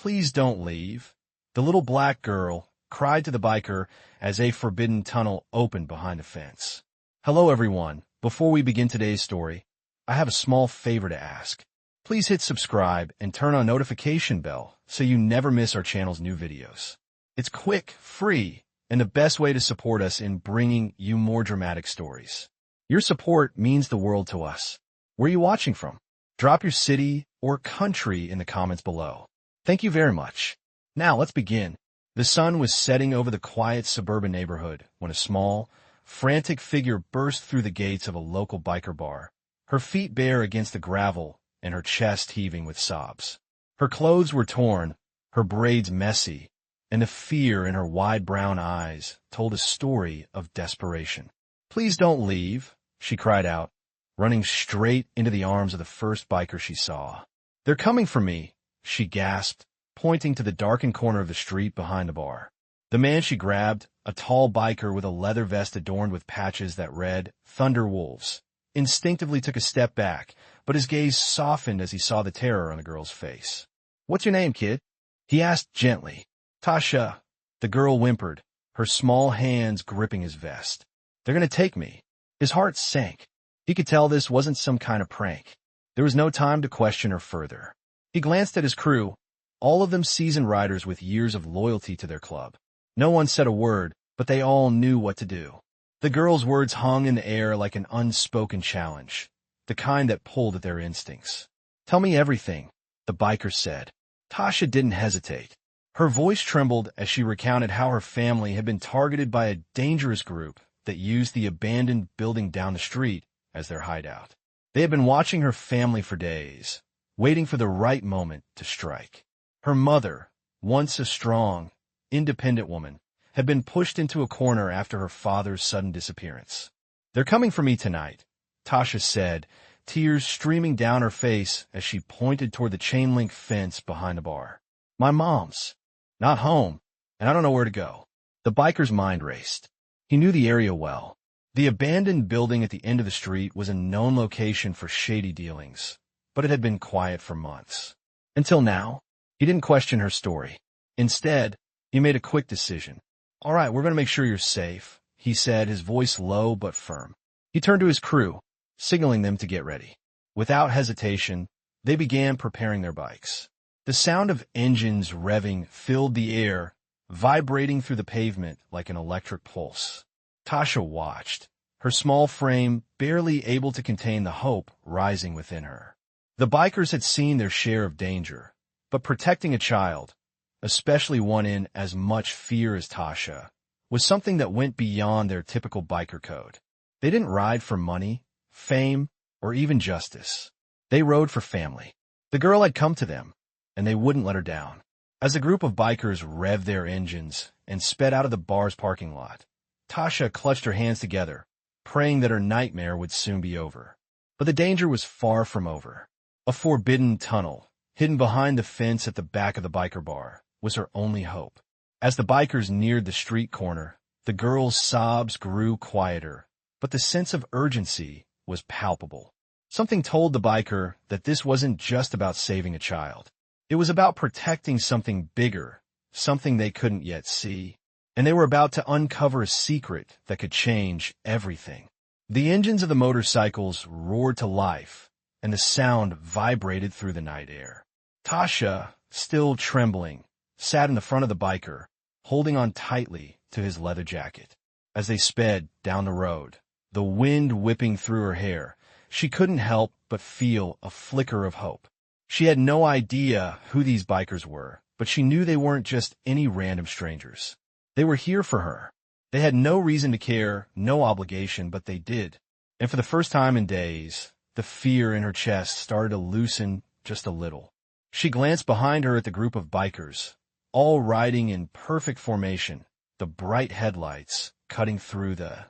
Please don't leave. The little black girl cried to the biker as a forbidden tunnel opened behind the fence. Hello everyone. Before we begin today's story, I have a small favor to ask. Please hit subscribe and turn on notification bell so you never miss our channel's new videos. It's quick, free, and the best way to support us in bringing you more dramatic stories. Your support means the world to us. Where are you watching from? Drop your city or country in the comments below. Thank you very much. Now let's begin. The sun was setting over the quiet suburban neighborhood when a small, frantic figure burst through the gates of a local biker bar, her feet bare against the gravel and her chest heaving with sobs. Her clothes were torn, her braids messy, and the fear in her wide brown eyes told a story of desperation. Please don't leave, she cried out, running straight into the arms of the first biker she saw. They're coming for me, she gasped, pointing to the darkened corner of the street behind the bar. The man she grabbed, a tall biker with a leather vest adorned with patches that read, "Thunder Wolves," instinctively took a step back, but his gaze softened as he saw the terror on the girl's face. "What's your name, kid?" he asked gently. "Tasha," the girl whimpered, her small hands gripping his vest. "They're gonna take me." His heart sank. He could tell this wasn't some kind of prank. There was no time to question her further. He glanced at his crew, all of them seasoned riders with years of loyalty to their club. No one said a word, but they all knew what to do. The girl's words hung in the air like an unspoken challenge, the kind that pulled at their instincts. "Tell me everything," the biker said. Tasha didn't hesitate. Her voice trembled as she recounted how her family had been targeted by a dangerous group that used the abandoned building down the street as their hideout. They had been watching her family for days, waiting for the right moment to strike. Her mother, once a strong, independent woman, had been pushed into a corner after her father's sudden disappearance. "They're coming for me tonight," Tasha said, tears streaming down her face as she pointed toward the chain-link fence behind the bar. "My mom's not home, and I don't know where to go." The biker's mind raced. He knew the area well. The abandoned building at the end of the street was a known location for shady dealings, but it had been quiet for months. Until now, he didn't question her story. Instead, he made a quick decision. "All right, we're going to make sure you're safe," he said, his voice low but firm. He turned to his crew, signaling them to get ready. Without hesitation, they began preparing their bikes. The sound of engines revving filled the air, vibrating through the pavement like an electric pulse. Tasha watched, her small frame barely able to contain the hope rising within her. The bikers had seen their share of danger, but protecting a child, especially one in as much fear as Tasha, was something that went beyond their typical biker code. They didn't ride for money, fame, or even justice. They rode for family. The girl had come to them, and they wouldn't let her down. As the group of bikers revved their engines and sped out of the bar's parking lot, Tasha clutched her hands together, praying that her nightmare would soon be over. But the danger was far from over. A forbidden tunnel, hidden behind the fence at the back of the biker bar, was her only hope. As the bikers neared the street corner, the girl's sobs grew quieter, but the sense of urgency was palpable. Something told the biker that this wasn't just about saving a child. It was about protecting something bigger, something they couldn't yet see, and they were about to uncover a secret that could change everything. The engines of the motorcycles roared to life, and the sound vibrated through the night air. Tasha, still trembling, sat in the front of the biker, holding on tightly to his leather jacket. As they sped down the road, the wind whipping through her hair, she couldn't help but feel a flicker of hope. She had no idea who these bikers were, but she knew they weren't just any random strangers. They were here for her. They had no reason to care, no obligation, but they did. And for the first time in days, the fear in her chest started to loosen just a little. She glanced behind her at the group of bikers, all riding in perfect formation, the bright headlights cutting through the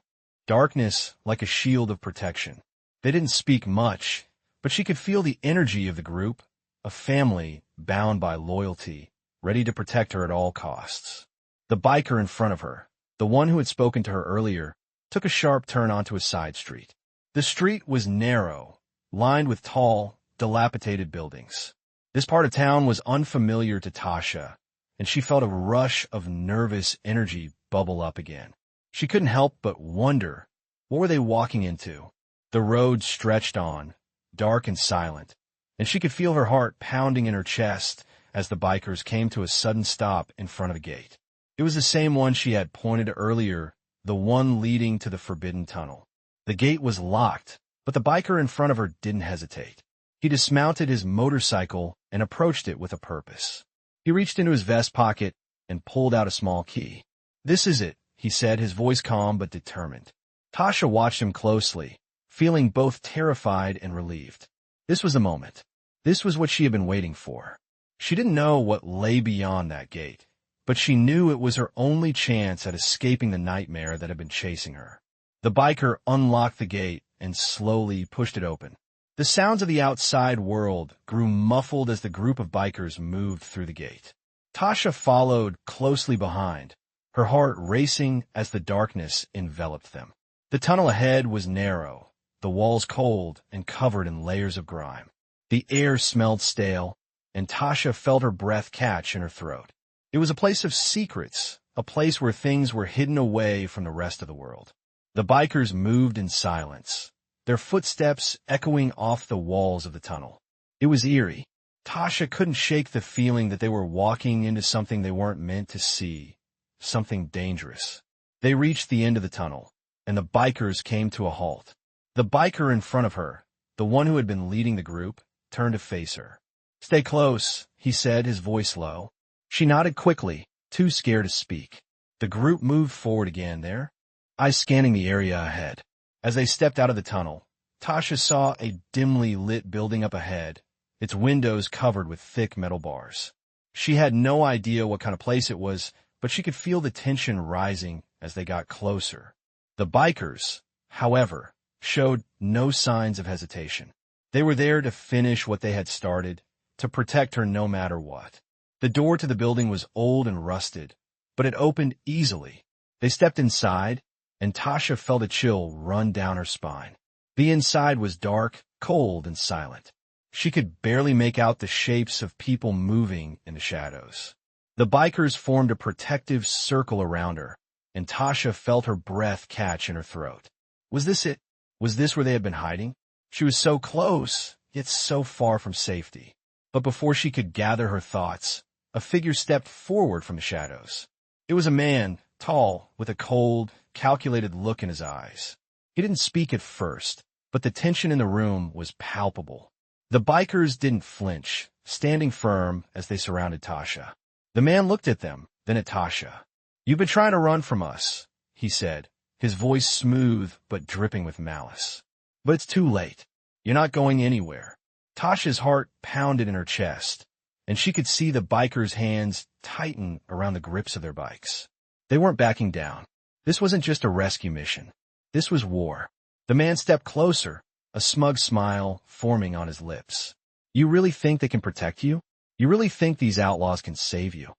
darkness like a shield of protection. They didn't speak much, but she could feel the energy of the group, a family bound by loyalty, ready to protect her at all costs. The biker in front of her, the one who had spoken to her earlier, took a sharp turn onto a side street. The street was narrow, lined with tall, dilapidated buildings. This part of town was unfamiliar to Tasha, and she felt a rush of nervous energy bubble up again. She couldn't help but wonder, what were they walking into? The road stretched on, dark and silent, and she could feel her heart pounding in her chest as the bikers came to a sudden stop in front of a gate. It was the same one she had pointed to earlier, the one leading to the forbidden tunnel. The gate was locked, but the biker in front of her didn't hesitate. He dismounted his motorcycle and approached it with a purpose. He reached into his vest pocket and pulled out a small key. "This is it," he said, his voice calm but determined. Tasha watched him closely, feeling both terrified and relieved. This was the moment. This was what she had been waiting for. She didn't know what lay beyond that gate, but she knew it was her only chance at escaping the nightmare that had been chasing her. The biker unlocked the gate and slowly pushed it open. The sounds of the outside world grew muffled as the group of bikers moved through the gate. Tasha followed closely behind, her heart racing as the darkness enveloped them. The tunnel ahead was narrow, the walls cold and covered in layers of grime. The air smelled stale, and Tasha felt her breath catch in her throat. It was a place of secrets, a place where things were hidden away from the rest of the world. The bikers moved in silence, their footsteps echoing off the walls of the tunnel. It was eerie. Tasha couldn't shake the feeling that they were walking into something they weren't meant to see, something dangerous. They reached the end of the tunnel, and the bikers came to a halt. The biker in front of her, the one who had been leading the group, turned to face her. "Stay close," he said, his voice low. She nodded quickly, too scared to speak. The group moved forward again, their eyes scanning the area ahead. As they stepped out of the tunnel, Tasha saw a dimly lit building up ahead, its windows covered with thick metal bars. She had no idea what kind of place it was, but she could feel the tension rising as they got closer. The bikers, however, showed no signs of hesitation. They were there to finish what they had started, to protect her no matter what. The door to the building was old and rusted, but it opened easily. They stepped inside, and Tasha felt a chill run down her spine. The inside was dark, cold, and silent. She could barely make out the shapes of people moving in the shadows. The bikers formed a protective circle around her, and Tasha felt her breath catch in her throat. Was this it? Was this where they had been hiding? She was so close, yet so far from safety. But before she could gather her thoughts, a figure stepped forward from the shadows. It was a man, tall, with a cold, calculated look in his eyes. He didn't speak at first, but the tension in the room was palpable. The bikers didn't flinch, standing firm as they surrounded Tasha. The man looked at them, then at Tasha. "You've been trying to run from us," he said, his voice smooth but dripping with malice. "But it's too late. You're not going anywhere." Tasha's heart pounded in her chest, and she could see the bikers' hands tighten around the grips of their bikes. They weren't backing down. This wasn't just a rescue mission. This was war. The man stepped closer, a smug smile forming on his lips. "You really think they can protect you? You really think these outlaws can save you?"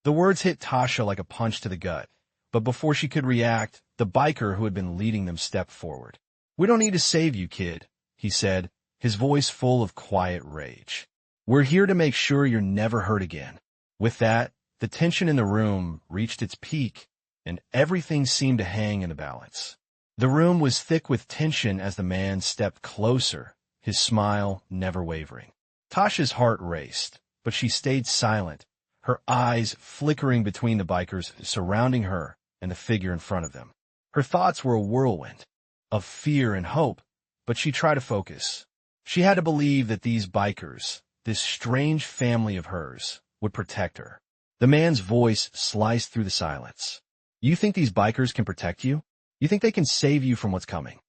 The words hit Tasha like a punch to the gut, but before she could react, the biker who had been leading them stepped forward. "We don't need to save you, kid," he said, his voice full of quiet rage. "We're here to make sure you're never hurt again." With that, the tension in the room reached its peak, and everything seemed to hang in the balance. The room was thick with tension as the man stepped closer, his smile never wavering. Tasha's heart raced, but she stayed silent, her eyes flickering between the bikers surrounding her and the figure in front of them. Her thoughts were a whirlwind of fear and hope, but she tried to focus. She had to believe that these bikers, this strange family of hers, would protect her. The man's voice sliced through the silence. "You think these bikers can protect you? You think they can save you from what's coming?"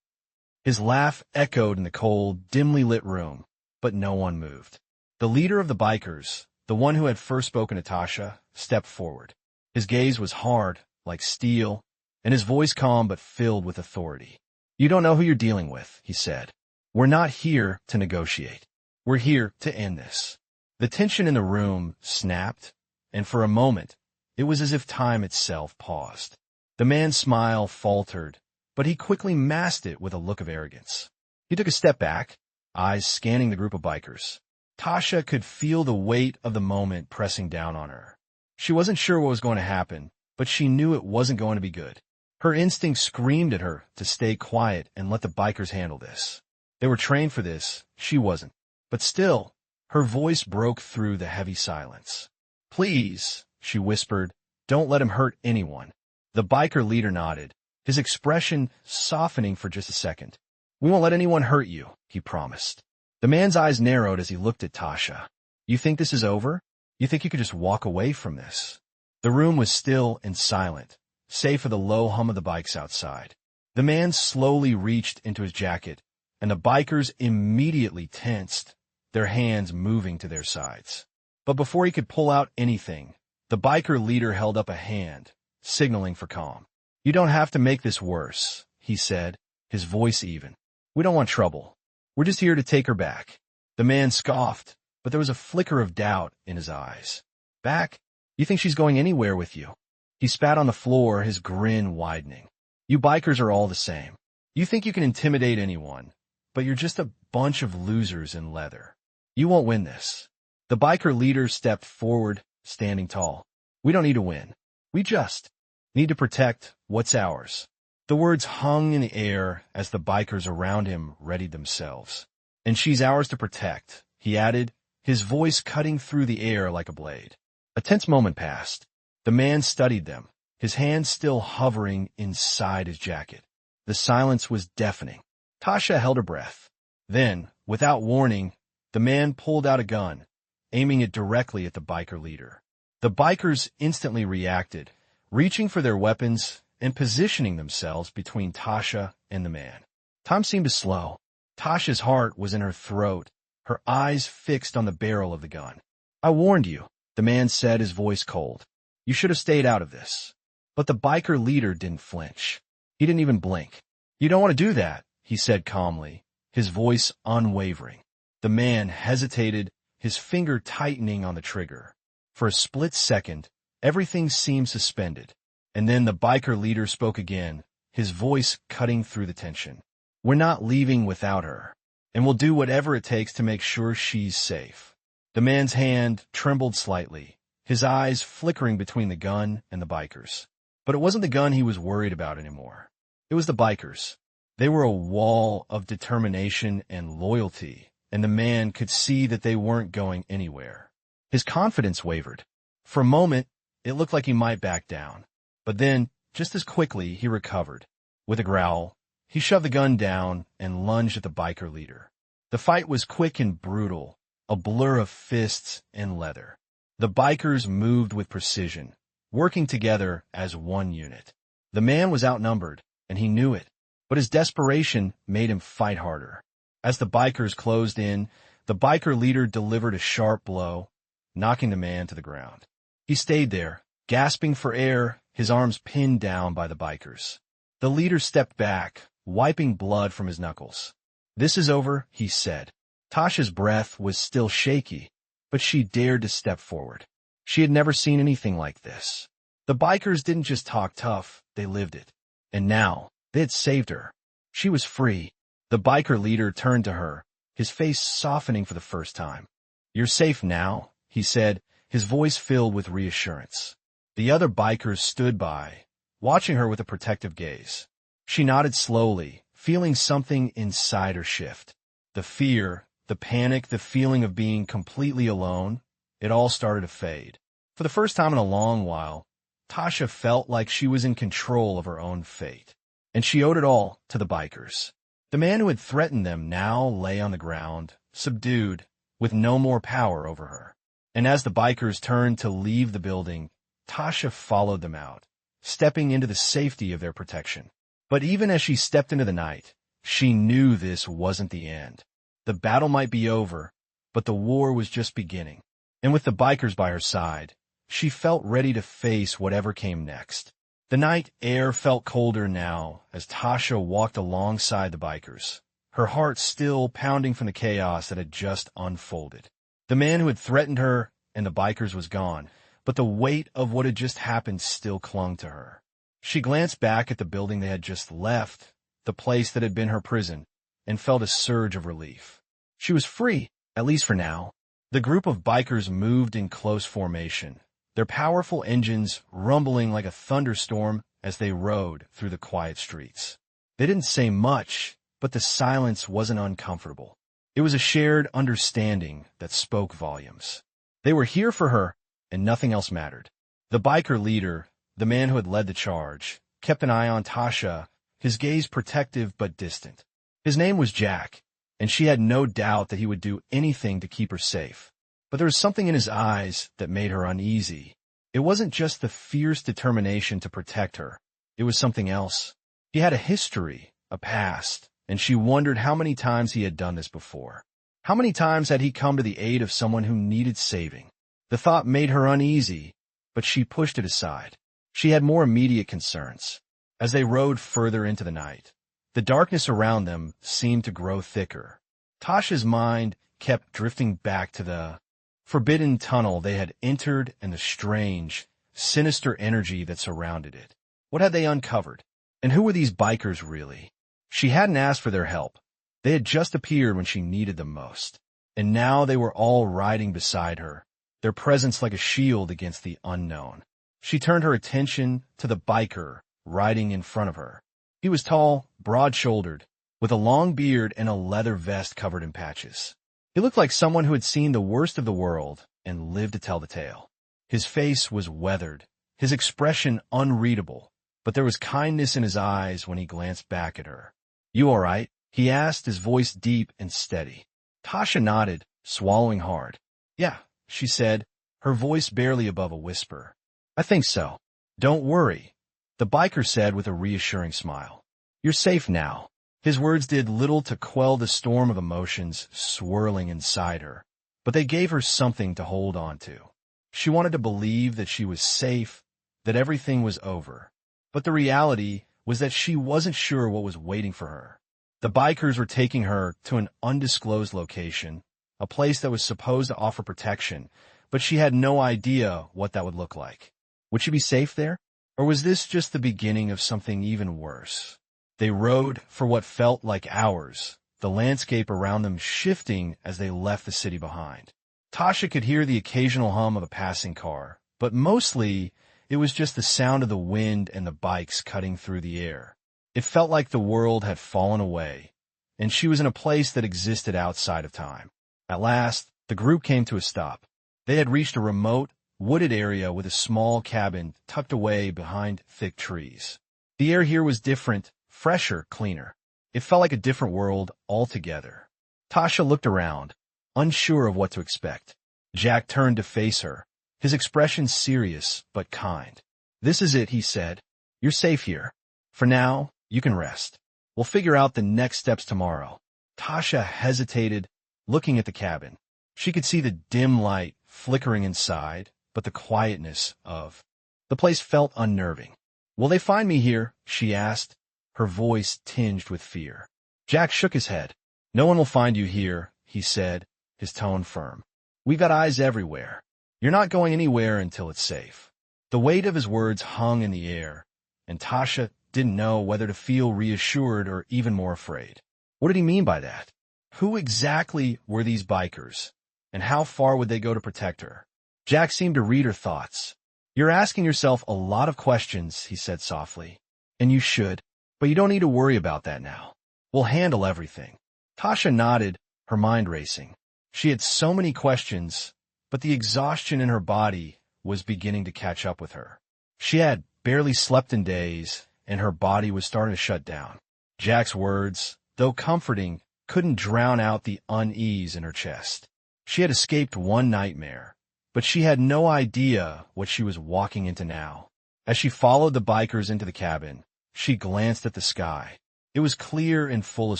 His laugh echoed in the cold, dimly lit room, but no one moved. The leader of the bikers, the one who had first spoken to Tasha, stepped forward. His gaze was hard, like steel, and his voice calm but filled with authority. "You don't know who you're dealing with," he said. "We're not here to negotiate. We're here to end this." The tension in the room snapped, and for a moment, it was as if time itself paused. The man's smile faltered, but he quickly masked it with a look of arrogance. He took a step back, eyes scanning the group of bikers. Tasha could feel the weight of the moment pressing down on her. She wasn't sure what was going to happen, but she knew it wasn't going to be good. Her instinct screamed at her to stay quiet and let the bikers handle this. They were trained for this, she wasn't. But still, her voice broke through the heavy silence. "Please," she whispered, "don't let him hurt anyone." The biker leader nodded, his expression softening for just a second. "We won't let anyone hurt you," he promised. The man's eyes narrowed as he looked at Tasha. "You think this is over? You think you could just walk away from this?" The room was still and silent, save for the low hum of the bikes outside. The man slowly reached into his jacket, and the bikers immediately tensed, their hands moving to their sides. But before he could pull out anything, the biker leader held up a hand, signaling for calm. "You don't have to make this worse," he said, his voice even. "We don't want trouble. We're just here to take her back." The man scoffed, but there was a flicker of doubt in his eyes. "Back? You think she's going anywhere with you?" He spat on the floor, his grin widening. "You bikers are all the same. You think you can intimidate anyone, but you're just a bunch of losers in leather. You won't win this." The biker leader stepped forward, standing tall. "We don't need to win. We just need to protect what's ours." The words hung in the air as the bikers around him readied themselves. "And she's ours to protect," he added, his voice cutting through the air like a blade. A tense moment passed. The man studied them, his hands still hovering inside his jacket. The silence was deafening. Tasha held her breath. Then, without warning, the man pulled out a gun, aiming it directly at the biker leader. The bikers instantly reacted, reaching for their weapons and positioning themselves between Tasha and the man. Time seemed to slow. Tasha's heart was in her throat, her eyes fixed on the barrel of the gun. "I warned you," the man said, his voice cold. "You should have stayed out of this." But the biker leader didn't flinch. He didn't even blink. "You don't want to do that," he said calmly, his voice unwavering. The man hesitated, his finger tightening on the trigger. For a split second, everything seemed suspended. And then the biker leader spoke again, his voice cutting through the tension. "We're not leaving without her, and we'll do whatever it takes to make sure she's safe." The man's hand trembled slightly, his eyes flickering between the gun and the bikers. But it wasn't the gun he was worried about anymore. It was the bikers. They were a wall of determination and loyalty, and the man could see that they weren't going anywhere. His confidence wavered. For a moment, it looked like he might back down. But then, just as quickly, he recovered. With a growl, he shoved the gun down and lunged at the biker leader. The fight was quick and brutal, a blur of fists and leather. The bikers moved with precision, working together as one unit. The man was outnumbered, and he knew it, but his desperation made him fight harder. As the bikers closed in, the biker leader delivered a sharp blow, knocking the man to the ground. He stayed there, gasping for air, his arms pinned down by the bikers. The leader stepped back, wiping blood from his knuckles. "This is over," he said. Tasha's breath was still shaky, but she dared to step forward. She had never seen anything like this. The bikers didn't just talk tough, they lived it. And now, they had saved her. She was free. The biker leader turned to her, his face softening for the first time. "You're safe now," he said, his voice filled with reassurance. The other bikers stood by, watching her with a protective gaze. She nodded slowly, feeling something inside her shift. The fear, the panic, the feeling of being completely alone, it all started to fade. For the first time in a long while, Tasha felt like she was in control of her own fate. And she owed it all to the bikers. The man who had threatened them now lay on the ground, subdued, with no more power over her. And as the bikers turned to leave the building, Tasha followed them out, stepping into the safety of their protection. But even as she stepped into the night, she knew this wasn't the end. The battle might be over, but the war was just beginning. And with the bikers by her side, she felt ready to face whatever came next. The night air felt colder now as Tasha walked alongside the bikers, her heart still pounding from the chaos that had just unfolded. The man who had threatened her and the bikers was gone, but the weight of what had just happened still clung to her. She glanced back at the building they had just left, the place that had been her prison, and felt a surge of relief. She was free, at least for now. The group of bikers moved in close formation, their powerful engines rumbling like a thunderstorm as they rode through the quiet streets. They didn't say much, but the silence wasn't uncomfortable. It was a shared understanding that spoke volumes. They were here for her, and nothing else mattered. The biker leader, the man who had led the charge, kept an eye on Tasha, his gaze protective but distant. His name was Jack, and she had no doubt that he would do anything to keep her safe. But there was something in his eyes that made her uneasy. It wasn't just the fierce determination to protect her. It was something else. He had a history, a past, and she wondered how many times he had done this before. How many times had he come to the aid of someone who needed saving? The thought made her uneasy, but she pushed it aside. She had more immediate concerns. As they rode further into the night, the darkness around them seemed to grow thicker. Tasha's mind kept drifting back to the forbidden tunnel they had entered and the strange, sinister energy that surrounded it. What had they uncovered? And who were these bikers really? She hadn't asked for their help. They had just appeared when she needed them most. And now they were all riding beside her, their presence like a shield against the unknown. She turned her attention to the biker riding in front of her. He was tall, broad-shouldered, with a long beard and a leather vest covered in patches. He looked like someone who had seen the worst of the world and lived to tell the tale. His face was weathered, his expression unreadable, but there was kindness in his eyes when he glanced back at her. "You all right?" he asked, his voice deep and steady. Tasha nodded, swallowing hard. "Yeah," she said, her voice barely above a whisper. "I think so. Don't worry," the biker said with a reassuring smile. "You're safe now." His words did little to quell the storm of emotions swirling inside her, but they gave her something to hold on to. She wanted to believe that she was safe, that everything was over. But the reality was that she wasn't sure what was waiting for her. The bikers were taking her to an undisclosed location, a place that was supposed to offer protection, but she had no idea what that would look like. Would she be safe there? Or was this just the beginning of something even worse? They rode for what felt like hours, the landscape around them shifting as they left the city behind. Tasha could hear the occasional hum of a passing car, but mostly it was just the sound of the wind and the bikes cutting through the air. It felt like the world had fallen away, and she was in a place that existed outside of time. At last, the group came to a stop. They had reached a remote, wooded area with a small cabin tucked away behind thick trees. The air here was different, fresher, cleaner. It felt like a different world altogether. Tasha looked around, unsure of what to expect. Jack turned to face her, his expression serious but kind. "This is it," he said. "You're safe here. For now, you can rest. We'll figure out the next steps tomorrow." Tasha hesitated, looking at the cabin. She could see the dim light flickering inside, but the quietness of the place felt unnerving. "Will they find me here?" she asked, her voice tinged with fear. Jack shook his head. "No one will find you here," he said, his tone firm. "We've got eyes everywhere. You're not going anywhere until it's safe." The weight of his words hung in the air, and Tasha didn't know whether to feel reassured or even more afraid. What did he mean by that? Who exactly were these bikers, and how far would they go to protect her? Jack seemed to read her thoughts. "You're asking yourself a lot of questions," he said softly. "And you should, but you don't need to worry about that now. We'll handle everything." Tasha nodded, her mind racing. She had so many questions, but the exhaustion in her body was beginning to catch up with her. She had barely slept in days, and her body was starting to shut down. Jack's words, though comforting, couldn't drown out the unease in her chest. She had escaped one nightmare, but she had no idea what she was walking into now. As she followed the bikers into the cabin, she glanced at the sky. It was clear and full of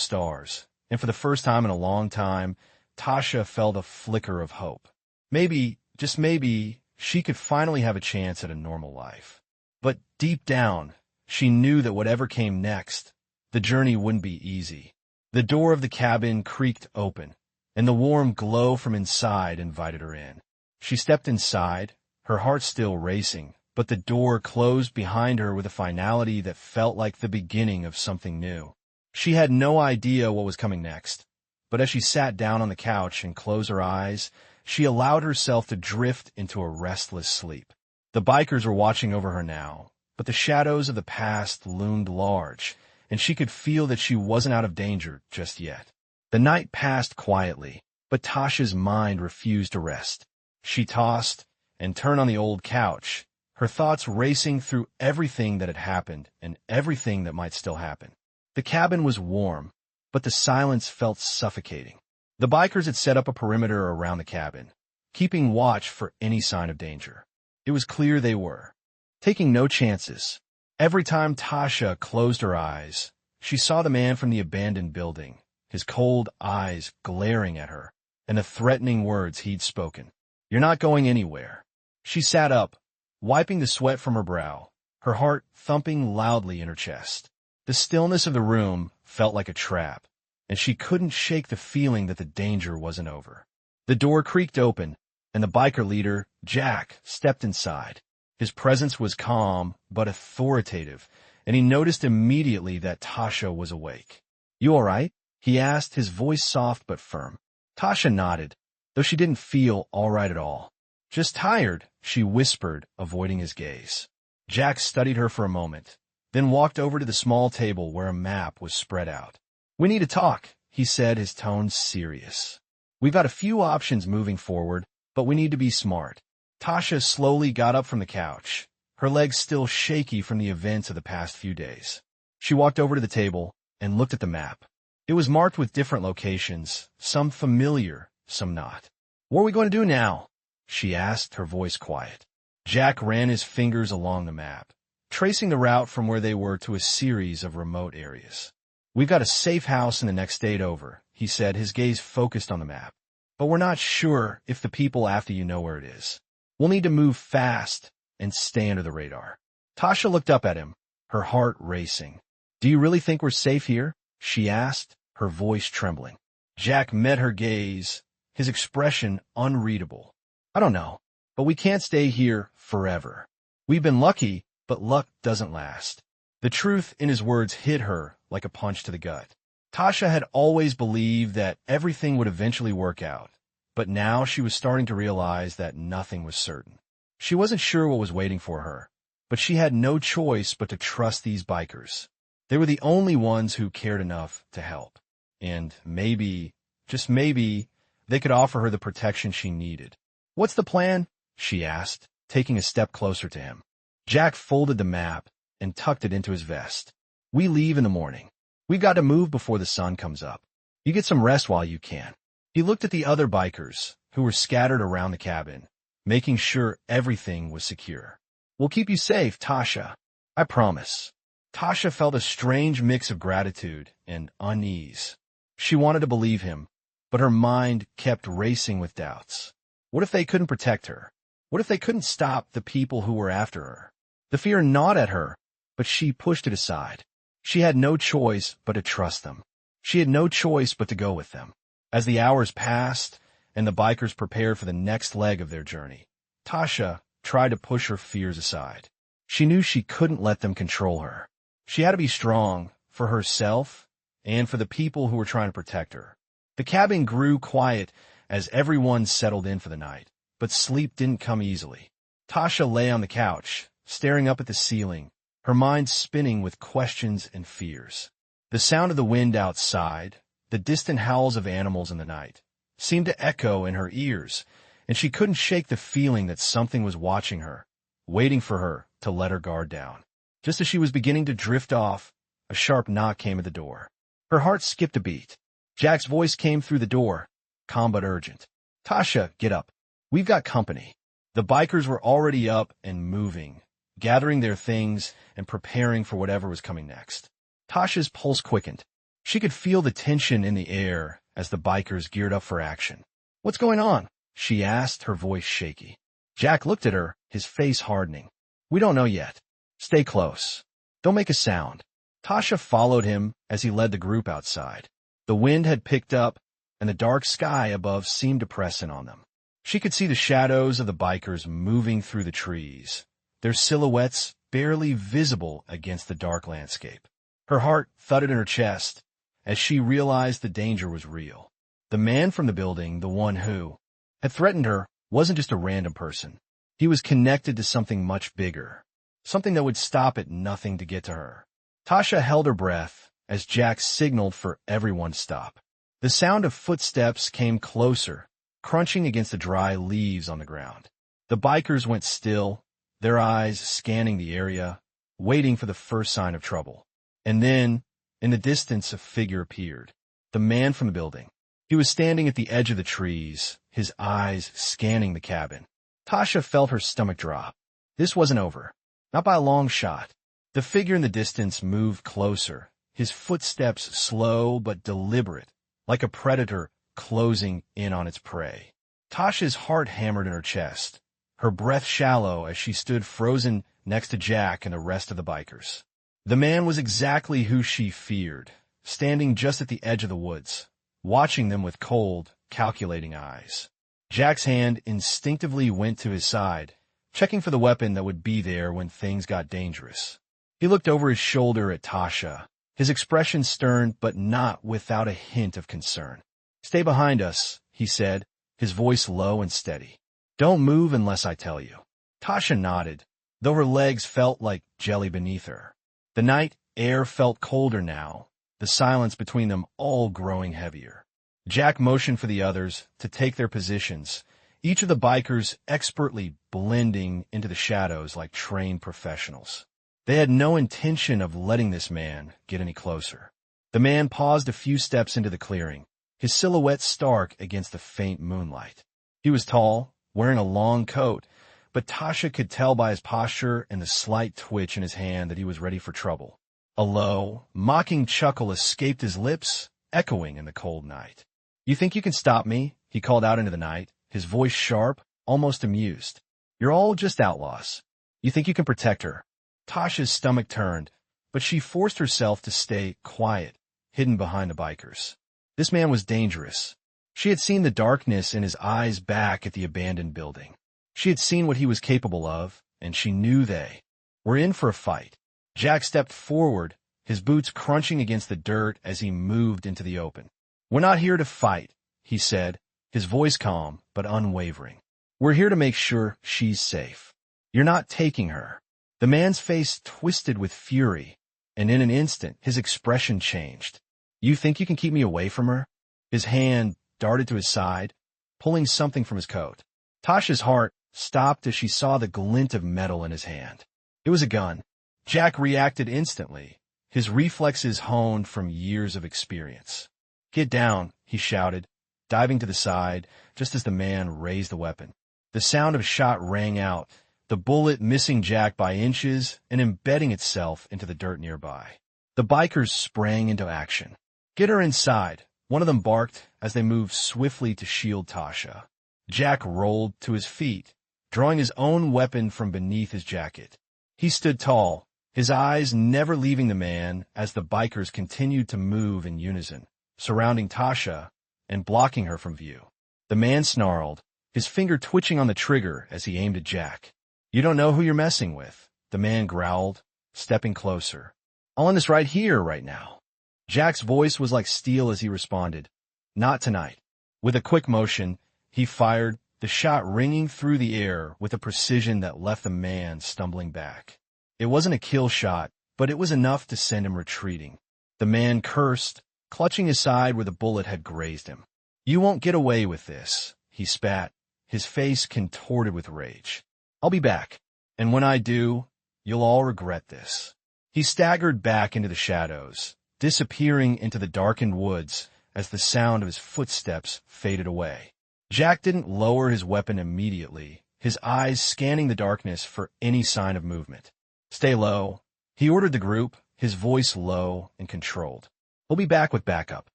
stars, and for the first time in a long time, Tasha felt a flicker of hope. Maybe, just maybe, she could finally have a chance at a normal life. But deep down, she knew that whatever came next, the journey wouldn't be easy. The door of the cabin creaked open, and the warm glow from inside invited her in. She stepped inside, her heart still racing, but the door closed behind her with a finality that felt like the beginning of something new. She had no idea what was coming next, but as she sat down on the couch and closed her eyes, she allowed herself to drift into a restless sleep. The bikers were watching over her now, but the shadows of the past loomed large, and she could feel that she wasn't out of danger just yet. The night passed quietly, but Tasha's mind refused to rest. She tossed and turned on the old couch, her thoughts racing through everything that had happened and everything that might still happen. The cabin was warm, but the silence felt suffocating. The bikers had set up a perimeter around the cabin, keeping watch for any sign of danger. It was clear they were, taking no chances. Every time Tasha closed her eyes, she saw the man from the abandoned building, his cold eyes glaring at her, and the threatening words he'd spoken. "You're not going anywhere." She sat up, wiping the sweat from her brow, her heart thumping loudly in her chest. The stillness of the room felt like a trap, and she couldn't shake the feeling that the danger wasn't over. The door creaked open, and the biker leader, Jack, stepped inside. His presence was calm but authoritative, and he noticed immediately that Tasha was awake. "You all right?" he asked, his voice soft but firm. Tasha nodded, though she didn't feel all right at all. "Just tired," she whispered, avoiding his gaze. Jack studied her for a moment, then walked over to the small table where a map was spread out. "We need to talk," he said, his tone serious. "We've got a few options moving forward, but we need to be smart." Tasha slowly got up from the couch, her legs still shaky from the events of the past few days. She walked over to the table and looked at the map. It was marked with different locations, some familiar, some not. "What are we going to do now?" she asked, her voice quiet. Jack ran his fingers along the map, tracing the route from where they were to a series of remote areas. "We've got a safe house in the next state over," he said, his gaze focused on the map. "But we're not sure if the people after you know where it is. We'll need to move fast and stay under the radar." Tasha looked up at him, her heart racing. "Do you really think we're safe here?" she asked, her voice trembling. Jack met her gaze, his expression unreadable. "I don't know, but we can't stay here forever. We've been lucky, but luck doesn't last." The truth in his words hit her like a punch to the gut. Tasha had always believed that everything would eventually work out, but now she was starting to realize that nothing was certain. She wasn't sure what was waiting for her, but she had no choice but to trust these bikers. They were the only ones who cared enough to help. And maybe, just maybe, they could offer her the protection she needed. "What's the plan?" she asked, taking a step closer to him. Jack folded the map and tucked it into his vest. "We leave in the morning. We've got to move before the sun comes up. You get some rest while you can." He looked at the other bikers, who were scattered around the cabin, making sure everything was secure. "We'll keep you safe, Tasha. I promise." Tasha felt a strange mix of gratitude and unease. She wanted to believe him, but her mind kept racing with doubts. What if they couldn't protect her? What if they couldn't stop the people who were after her? The fear gnawed at her, but she pushed it aside. She had no choice but to trust them. She had no choice but to go with them. As the hours passed and the bikers prepared for the next leg of their journey, Tasha tried to push her fears aside. She knew she couldn't let them control her. She had to be strong for herself and for the people who were trying to protect her. The cabin grew quiet as everyone settled in for the night, but sleep didn't come easily. Tasha lay on the couch, staring up at the ceiling, her mind spinning with questions and fears. The sound of the wind outside, the distant howls of animals in the night, seemed to echo in her ears, and she couldn't shake the feeling that something was watching her, waiting for her to let her guard down. Just as she was beginning to drift off, a sharp knock came at the door. Her heart skipped a beat. Jack's voice came through the door, calm but urgent. "Tasha, get up. We've got company." The bikers were already up and moving, gathering their things and preparing for whatever was coming next. Tasha's pulse quickened. She could feel the tension in the air as the bikers geared up for action. "What's going on?" she asked, her voice shaky. Jack looked at her, his face hardening. "We don't know yet. Stay close. Don't make a sound." Tasha followed him as he led the group outside. The wind had picked up, and the dark sky above seemed to press in on them. She could see the shadows of the bikers moving through the trees, their silhouettes barely visible against the dark landscape. Her heart thudded in her chest as she realized the danger was real. The man from the building, the one who, had threatened her wasn't just a random person. He was connected to something much bigger, something that would stop at nothing to get to her. Tasha held her breath as Jack signaled for everyone to stop. The sound of footsteps came closer, crunching against the dry leaves on the ground. The bikers went still, their eyes scanning the area, waiting for the first sign of trouble. And then, in the distance, a figure appeared. The man from the building. He was standing at the edge of the trees, his eyes scanning the cabin. Tasha felt her stomach drop. This wasn't over. Not by a long shot. The figure in the distance moved closer, his footsteps slow but deliberate, like a predator closing in on its prey. Tasha's heart hammered in her chest, her breath shallow as she stood frozen next to Jack and the rest of the bikers. The man was exactly who she feared, standing just at the edge of the woods, watching them with cold, calculating eyes. Jack's hand instinctively went to his side, checking for the weapon that would be there when things got dangerous. He looked over his shoulder at Tasha, his expression stern but not without a hint of concern. "Stay behind us," he said, his voice low and steady. "Don't move unless I tell you." Tasha nodded, though her legs felt like jelly beneath her. The night air felt colder now, the silence between them all growing heavier. Jack motioned for the others to take their positions, each of the bikers expertly blending into the shadows like trained professionals. They had no intention of letting this man get any closer. The man paused a few steps into the clearing, his silhouette stark against the faint moonlight. He was tall, wearing a long coat, but Tasha could tell by his posture and the slight twitch in his hand that he was ready for trouble. A low, mocking chuckle escaped his lips, echoing in the cold night. "You think you can stop me?" he called out into the night, his voice sharp, almost amused. "You're all just outlaws. You think you can protect her?" Tasha's stomach turned, but she forced herself to stay quiet, hidden behind the bikers. This man was dangerous. She had seen the darkness in his eyes back at the abandoned building. She had seen what he was capable of, and she knew they were in for a fight. Jack stepped forward, his boots crunching against the dirt as he moved into the open. "We're not here to fight," he said, his voice calm but unwavering. "We're here to make sure she's safe. You're not taking her." The man's face twisted with fury, and in an instant his expression changed. "You think you can keep me away from her?" His hand darted to his side, pulling something from his coat. Tasha's heart stopped as she saw the glint of metal in his hand. It was a gun. Jack reacted instantly, his reflexes honed from years of experience. "Get down," he shouted, diving to the side just as the man raised the weapon. The sound of a shot rang out, the bullet missing Jack by inches and embedding itself into the dirt nearby. The bikers sprang into action. "Get her inside," one of them barked as they moved swiftly to shield Tasha. Jack rolled to his feet, drawing his own weapon from beneath his jacket. He stood tall, his eyes never leaving the man as the bikers continued to move in unison, surrounding Tasha and blocking her from view. The man snarled, his finger twitching on the trigger as he aimed at Jack. "You don't know who you're messing with," the man growled, stepping closer. "I'll end this right here, right now." Jack's voice was like steel as he responded, "Not tonight." With a quick motion, he fired, the shot ringing through the air with a precision that left the man stumbling back. It wasn't a kill shot, but it was enough to send him retreating. The man cursed, clutching his side where the bullet had grazed him. "You won't get away with this," he spat, his face contorted with rage. "I'll be back, and when I do, you'll all regret this." He staggered back into the shadows, disappearing into the darkened woods as the sound of his footsteps faded away. Jack didn't lower his weapon immediately, his eyes scanning the darkness for any sign of movement. "Stay low," he ordered the group, his voice low and controlled. "We'll be back with backup.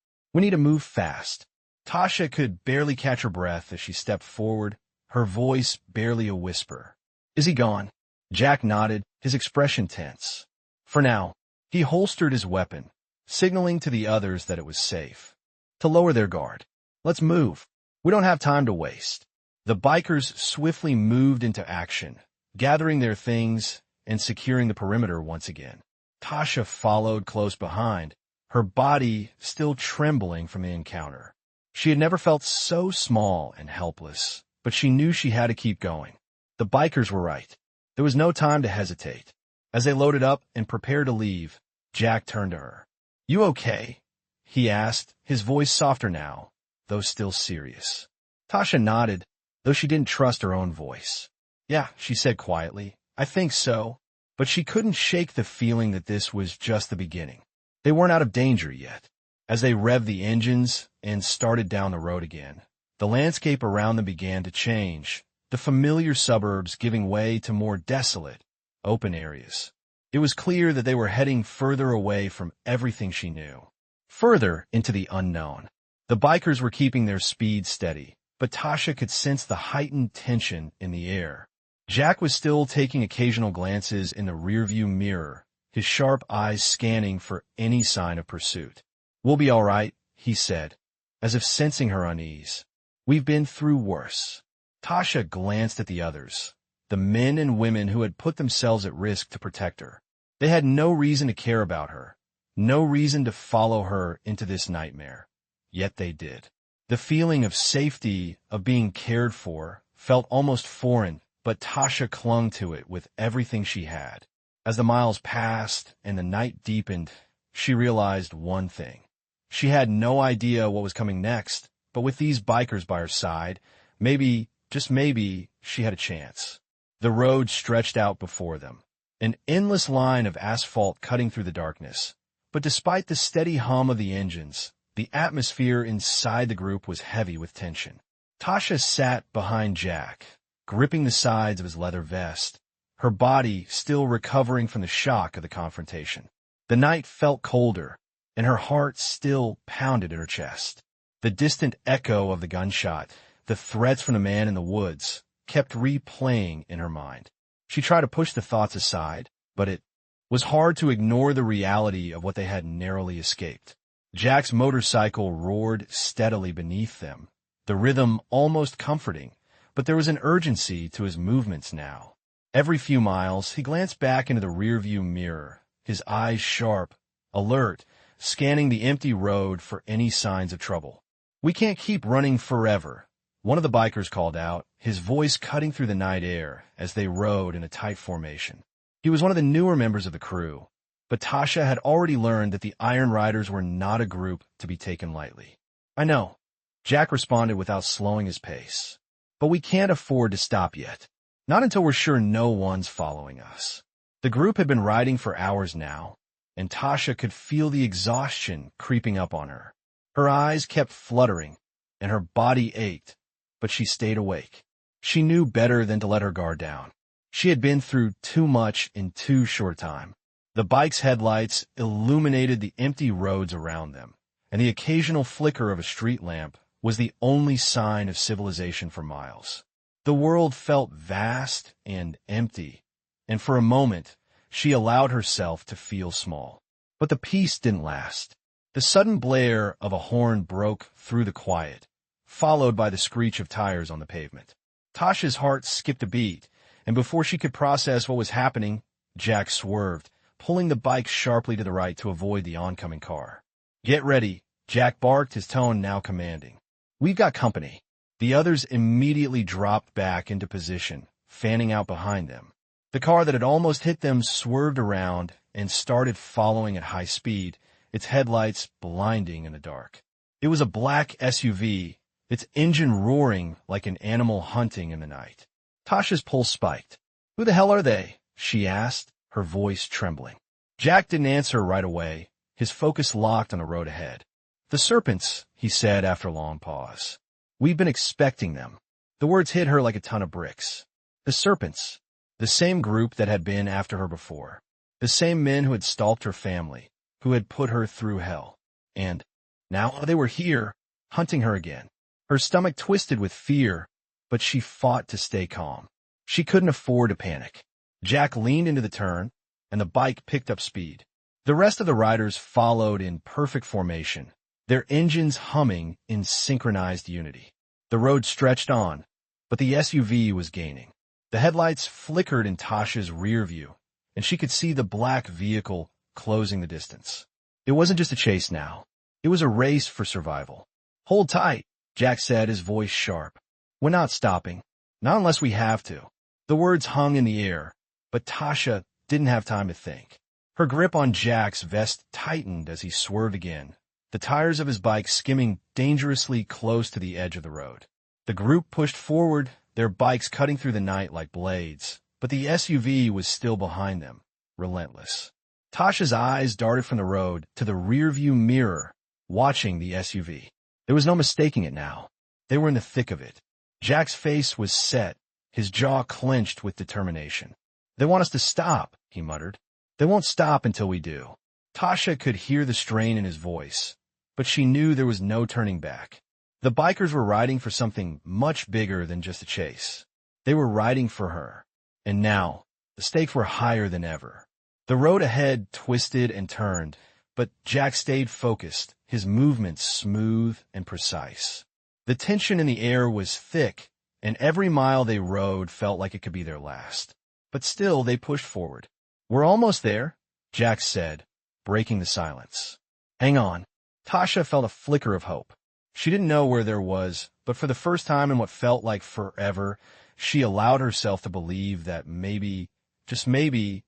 We need to move fast." Tasha could barely catch her breath as she stepped forward, her voice barely a whisper. "Is he gone?" Jack nodded, his expression tense. "For now." He holstered his weapon, signaling to the others that it was safe. To lower their guard. "Let's move. We don't have time to waste." The bikers swiftly moved into action, gathering their things and securing the perimeter once again. Tasha followed close behind, her body still trembling from the encounter. She had never felt so small and helpless, but she knew she had to keep going. The bikers were right. There was no time to hesitate. As they loaded up and prepared to leave, Jack turned to her. "You okay?" he asked, his voice softer now, though still serious. Tasha nodded, though she didn't trust her own voice. "Yeah," she said quietly, "I think so." But she couldn't shake the feeling that this was just the beginning. They weren't out of danger yet. As they revved the engines and started down the road again, the landscape around them began to change, the familiar suburbs giving way to more desolate, open areas. It was clear that they were heading further away from everything she knew, further into the unknown. The bikers were keeping their speed steady, but Tasha could sense the heightened tension in the air. Jack was still taking occasional glances in the rearview mirror, his sharp eyes scanning for any sign of pursuit. "We'll be all right," he said, as if sensing her unease. "We've been through worse." Tasha glanced at the others, the men and women who had put themselves at risk to protect her. They had no reason to care about her, no reason to follow her into this nightmare. Yet they did. The feeling of safety, of being cared for, felt almost foreign, but Tasha clung to it with everything she had. As the miles passed and the night deepened, she realized one thing. She had no idea what was coming next, but with these bikers by her side, maybe, just maybe, she had a chance. The road stretched out before them, an endless line of asphalt cutting through the darkness. But despite the steady hum of the engines, the atmosphere inside the group was heavy with tension. Tasha sat behind Jack, gripping the sides of his leather vest, her body still recovering from the shock of the confrontation. The night felt colder, and her heart still pounded in her chest. The distant echo of the gunshot, the threats from the man in the woods, kept replaying in her mind. She tried to push the thoughts aside, but it was hard to ignore the reality of what they had narrowly escaped. Jack's motorcycle roared steadily beneath them, the rhythm almost comforting, but there was an urgency to his movements now. Every few miles, he glanced back into the rearview mirror, his eyes sharp, alert, scanning the empty road for any signs of trouble. "We can't keep running forever," one of the bikers called out, his voice cutting through the night air as they rode in a tight formation. He was one of the newer members of the crew, but Tasha had already learned that the Iron Riders were not a group to be taken lightly. "I know," Jack responded without slowing his pace. "But we can't afford to stop yet. Not until we're sure no one's following us." The group had been riding for hours now, and Tasha could feel the exhaustion creeping up on her. Her eyes kept fluttering, and her body ached, but she stayed awake. She knew better than to let her guard down. She had been through too much in too short time. The bike's headlights illuminated the empty roads around them, and the occasional flicker of a street lamp was the only sign of civilization for miles. The world felt vast and empty, and for a moment, she allowed herself to feel small. But the peace didn't last. The sudden blare of a horn broke through the quiet, followed by the screech of tires on the pavement. Tasha's heart skipped a beat, and before she could process what was happening, Jack swerved, pulling the bike sharply to the right to avoid the oncoming car. "Get ready," Jack barked, his tone now commanding. "We've got company." The others immediately dropped back into position, fanning out behind them. The car that had almost hit them swerved around and started following at high speed, its headlights blinding in the dark. It was a black SUV, its engine roaring like an animal hunting in the night. Tasha's pulse spiked. "Who the hell are they?" she asked, her voice trembling. Jack didn't answer right away, his focus locked on the road ahead. "The Serpents," he said after a long pause. "We've been expecting them." The words hit her like a ton of bricks. The Serpents. The same group that had been after her before. The same men who had stalked her family, who had put her through hell. And now they were here, hunting her again. Her stomach twisted with fear, but she fought to stay calm. She couldn't afford to panic. Jack leaned into the turn, and the bike picked up speed. The rest of the riders followed in perfect formation, their engines humming in synchronized unity. The road stretched on, but the SUV was gaining. The headlights flickered in Tasha's rear view, and she could see the black vehicle closing the distance. It wasn't just a chase now. It was a race for survival. "Hold tight," Jack said, his voice sharp. We're not stopping. Not unless we have to. The words hung in the air, but Tasha didn't have time to think. Her grip on Jack's vest tightened as he swerved again, the tires of his bike skimming dangerously close to the edge of the road. The group pushed forward, their bikes cutting through the night like blades, but the SUV was still behind them, relentless. Tasha's eyes darted from the road to the rearview mirror, watching the SUV. There was no mistaking it now. They were in the thick of it. Jack's face was set, his jaw clenched with determination. They want us to stop, he muttered. They won't stop until we do. Tasha could hear the strain in his voice, but she knew there was no turning back. The bikers were riding for something much bigger than just a chase. They were riding for her. And now, the stakes were higher than ever. The road ahead twisted and turned, but Jack stayed focused, his movements smooth and precise. The tension in the air was thick, and every mile they rode felt like it could be their last. But still, they pushed forward. We're almost there, Jack said, breaking the silence. Hang on. Tasha felt a flicker of hope. She didn't know where there was, but for the first time in what felt like forever, she allowed herself to believe that maybe, just maybe,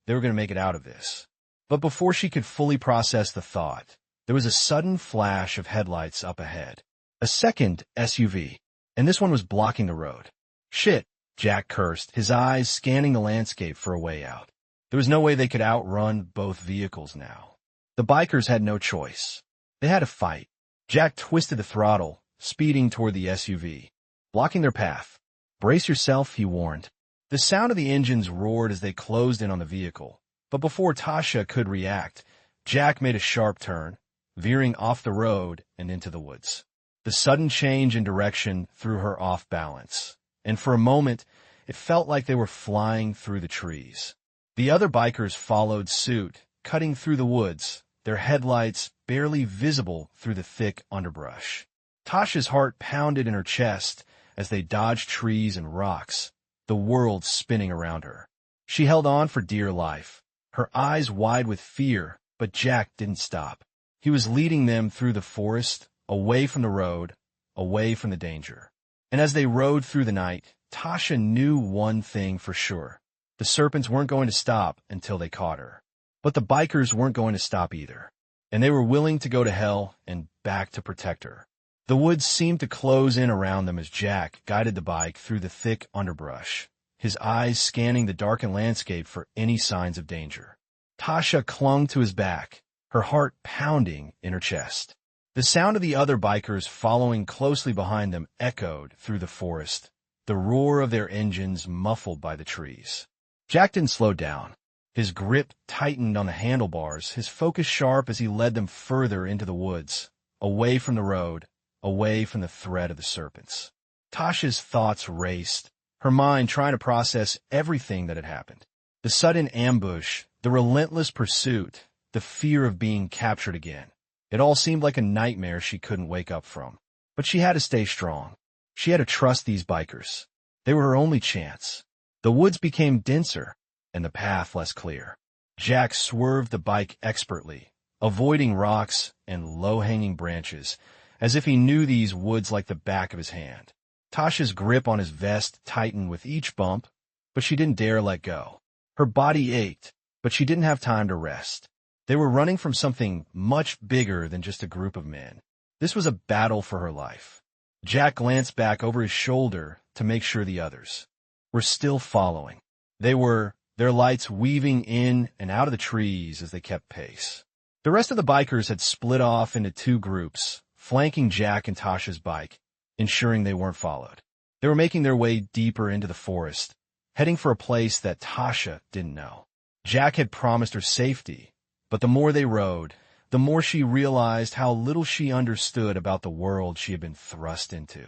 they were going to make it out of this. But before she could fully process the thought, there was a sudden flash of headlights up ahead. A second SUV, and this one was blocking the road. Shit, Jack cursed, his eyes scanning the landscape for a way out. There was no way they could outrun both vehicles now. The bikers had no choice. They had to fight. Jack twisted the throttle, speeding toward the SUV, blocking their path. Brace yourself, he warned. The sound of the engines roared as they closed in on the vehicle, but before Tasha could react, Jack made a sharp turn, veering off the road and into the woods. The sudden change in direction threw her off balance, and for a moment, it felt like they were flying through the trees. The other bikers followed suit, cutting through the woods, their headlights barely visible through the thick underbrush. Tasha's heart pounded in her chest as they dodged trees and rocks, the world spinning around her. She held on for dear life, her eyes wide with fear, but Jack didn't stop. He was leading them through the forest, away from the road, away from the danger. And as they rode through the night, Tasha knew one thing for sure. The Serpents weren't going to stop until they caught her. But the bikers weren't going to stop either. And they were willing to go to hell and back to protect her. The woods seemed to close in around them as Jack guided the bike through the thick underbrush, his eyes scanning the darkened landscape for any signs of danger. Tasha clung to his back, her heart pounding in her chest. The sound of the other bikers following closely behind them echoed through the forest, the roar of their engines muffled by the trees. Jack didn't slow down. His grip tightened on the handlebars, his focus sharp as he led them further into the woods, away from the road, away from the threat of the Serpents. Tasha's thoughts raced, her mind trying to process everything that had happened. The sudden ambush, the relentless pursuit, the fear of being captured again. It all seemed like a nightmare she couldn't wake up from. But she had to stay strong. She had to trust these bikers. They were her only chance. The woods became denser, and the path less clear. Jack swerved the bike expertly, avoiding rocks and low-hanging branches, as if he knew these woods like the back of his hand. Tasha's grip on his vest tightened with each bump, but she didn't dare let go. Her body ached, but she didn't have time to rest. They were running from something much bigger than just a group of men. This was a battle for her life. Jack glanced back over his shoulder to make sure the others were still following. They were, their lights weaving in and out of the trees as they kept pace. The rest of the bikers had split off into two groups, flanking Jack and Tasha's bike, ensuring they weren't followed. They were making their way deeper into the forest, heading for a place that Tasha didn't know. Jack had promised her safety, but the more they rode, the more she realized how little she understood about the world she had been thrust into.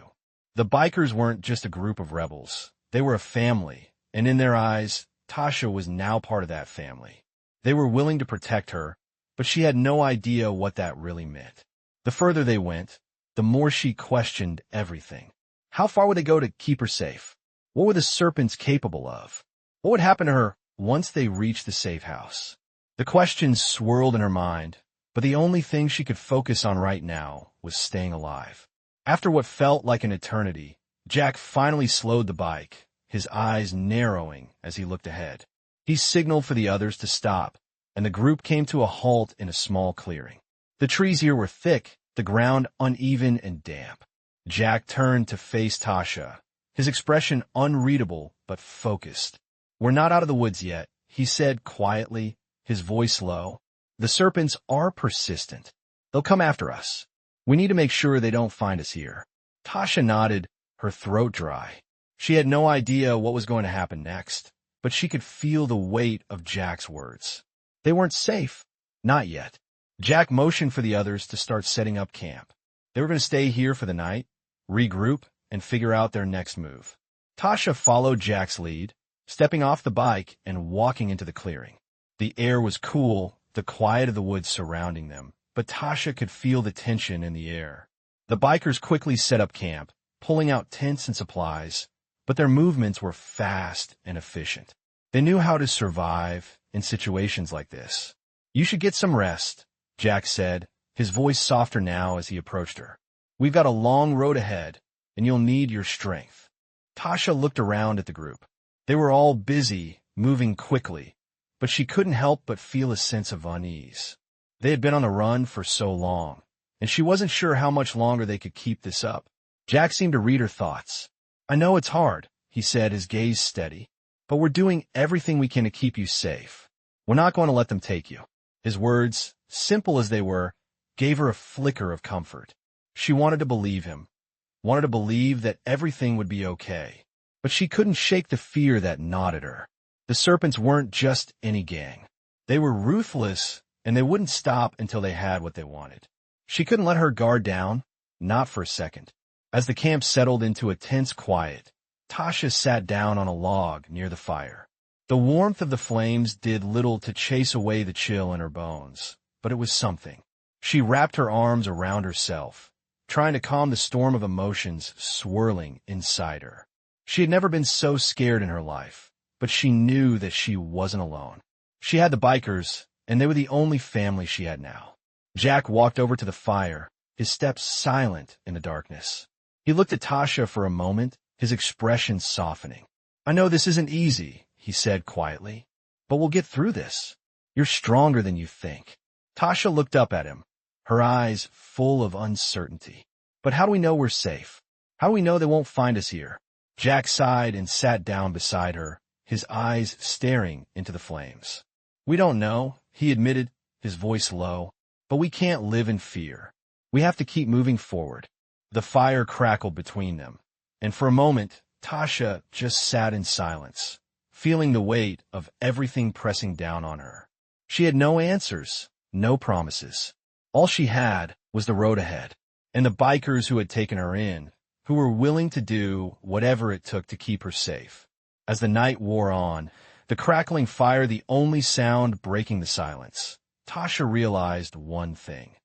The bikers weren't just a group of rebels. They were a family, and in their eyes, Tasha was now part of that family. They were willing to protect her, but she had no idea what that really meant. The further they went, the more she questioned everything. How far would they go to keep her safe? What were the Serpents capable of? What would happen to her once they reached the safe house? The questions swirled in her mind, but the only thing she could focus on right now was staying alive. After what felt like an eternity, Jack finally slowed the bike, his eyes narrowing as he looked ahead. He signaled for the others to stop, and the group came to a halt in a small clearing. The trees here were thick, the ground uneven and damp. Jack turned to face Tasha, his expression unreadable but focused. "We're not out of the woods yet," he said quietly, his voice low. "The serpents are persistent. They'll come after us. We need to make sure they don't find us here." Tasha nodded, her throat dry. She had no idea what was going to happen next, but she could feel the weight of Jack's words. They weren't safe. Not yet. Jack motioned for the others to start setting up camp. They were going to stay here for the night, regroup, and figure out their next move. Tasha followed Jack's lead, stepping off the bike and walking into the clearing. The air was cool, the quiet of the woods surrounding them, but Tasha could feel the tension in the air. The bikers quickly set up camp, pulling out tents and supplies, but their movements were fast and efficient. They knew how to survive in situations like this. "You should get some rest," Jack said, his voice softer now as he approached her. "We've got a long road ahead, and you'll need your strength." Tasha looked around at the group. They were all busy, moving quickly, but she couldn't help but feel a sense of unease. They had been on the run for so long, and she wasn't sure how much longer they could keep this up. Jack seemed to read her thoughts. "I know it's hard," he said, his gaze steady, "but we're doing everything we can to keep you safe. We're not going to let them take you." His words, simple as they were, gave her a flicker of comfort. She wanted to believe him, wanted to believe that everything would be okay. But she couldn't shake the fear that gnawed at her. The Serpents weren't just any gang. They were ruthless, and they wouldn't stop until they had what they wanted. She couldn't let her guard down, not for a second. As the camp settled into a tense quiet, Tasha sat down on a log near the fire. The warmth of the flames did little to chase away the chill in her bones, but it was something. She wrapped her arms around herself, trying to calm the storm of emotions swirling inside her. She had never been so scared in her life, but she knew that she wasn't alone. She had the bikers, and they were the only family she had now. Jack walked over to the fire, his steps silent in the darkness. He looked at Tasha for a moment, his expression softening. "I know this isn't easy," he said quietly, "but we'll get through this. You're stronger than you think." Tasha looked up at him, her eyes full of uncertainty. "But how do we know we're safe? How do we know they won't find us here?" Jack sighed and sat down beside her, his eyes staring into the flames. "We don't know," he admitted, his voice low, "but we can't live in fear. We have to keep moving forward." The fire crackled between them, and for a moment, Tasha just sat in silence, feeling the weight of everything pressing down on her. She had no answers, no promises. All she had was the road ahead, and the bikers who had taken her in, who were willing to do whatever it took to keep her safe. As the night wore on, the crackling fire the only sound breaking the silence, Tasha realized one thing.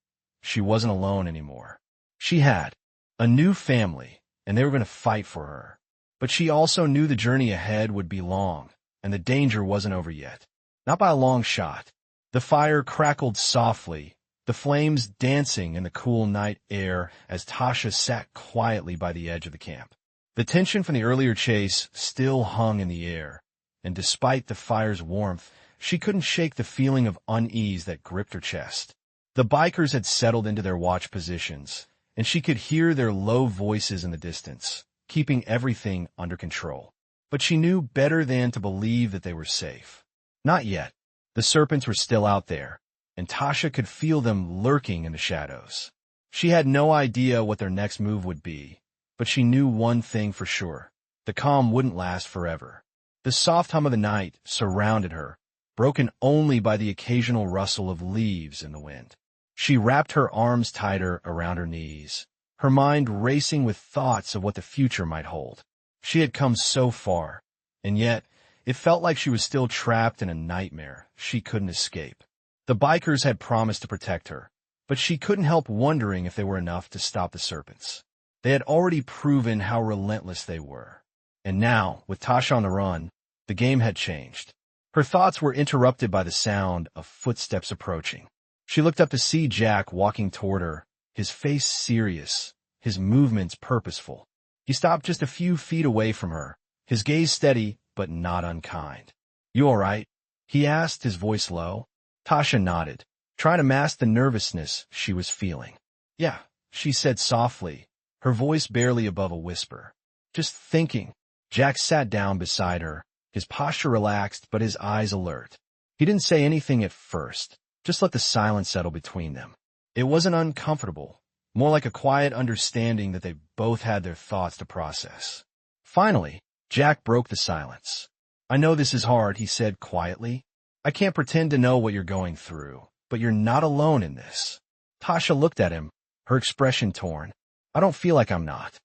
She wasn't alone anymore. She had a new family, and they were going to fight for her. But she also knew the journey ahead would be long, and the danger wasn't over yet. Not by a long shot. The fire crackled softly, the flames dancing in the cool night air as Tasha sat quietly by the edge of the camp. The tension from the earlier chase still hung in the air, and despite the fire's warmth, she couldn't shake the feeling of unease that gripped her chest. The bikers had settled into their watch positions, and she could hear their low voices in the distance, keeping everything under control. But she knew better than to believe that they were safe. Not yet. The Serpents were still out there, and Tasha could feel them lurking in the shadows. She had no idea what their next move would be, but she knew one thing for sure. The calm wouldn't last forever. The soft hum of the night surrounded her, broken only by the occasional rustle of leaves in the wind. She wrapped her arms tighter around her knees, her mind racing with thoughts of what the future might hold. She had come so far, and yet it felt like she was still trapped in a nightmare she couldn't escape. The bikers had promised to protect her, but she couldn't help wondering if they were enough to stop the Serpents. They had already proven how relentless they were. And now, with Tasha on the run, the game had changed. Her thoughts were interrupted by the sound of footsteps approaching. She looked up to see Jack walking toward her, his face serious, his movements purposeful. He stopped just a few feet away from her, his gaze steady but not unkind. "You all right?" he asked, his voice low. Tasha nodded, trying to mask the nervousness she was feeling. "Yeah," she said softly, her voice barely above a whisper. "Just thinking." Jack sat down beside her, his posture relaxed but his eyes alert. He didn't say anything at first, just let the silence settle between them. It wasn't uncomfortable, more like a quiet understanding that they both had their thoughts to process. Finally, Jack broke the silence. "I know this is hard," he said quietly. "I can't pretend to know what you're going through, but you're not alone in this." Tasha looked at him, her expression torn. "I don't feel like I'm not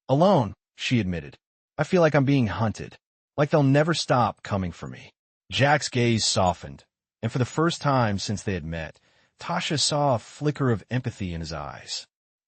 alone," she admitted. "I feel like I'm being hunted, like they'll never stop coming for me." Jack's gaze softened, and for the first time since they had met, Tasha saw a flicker of empathy in his eyes.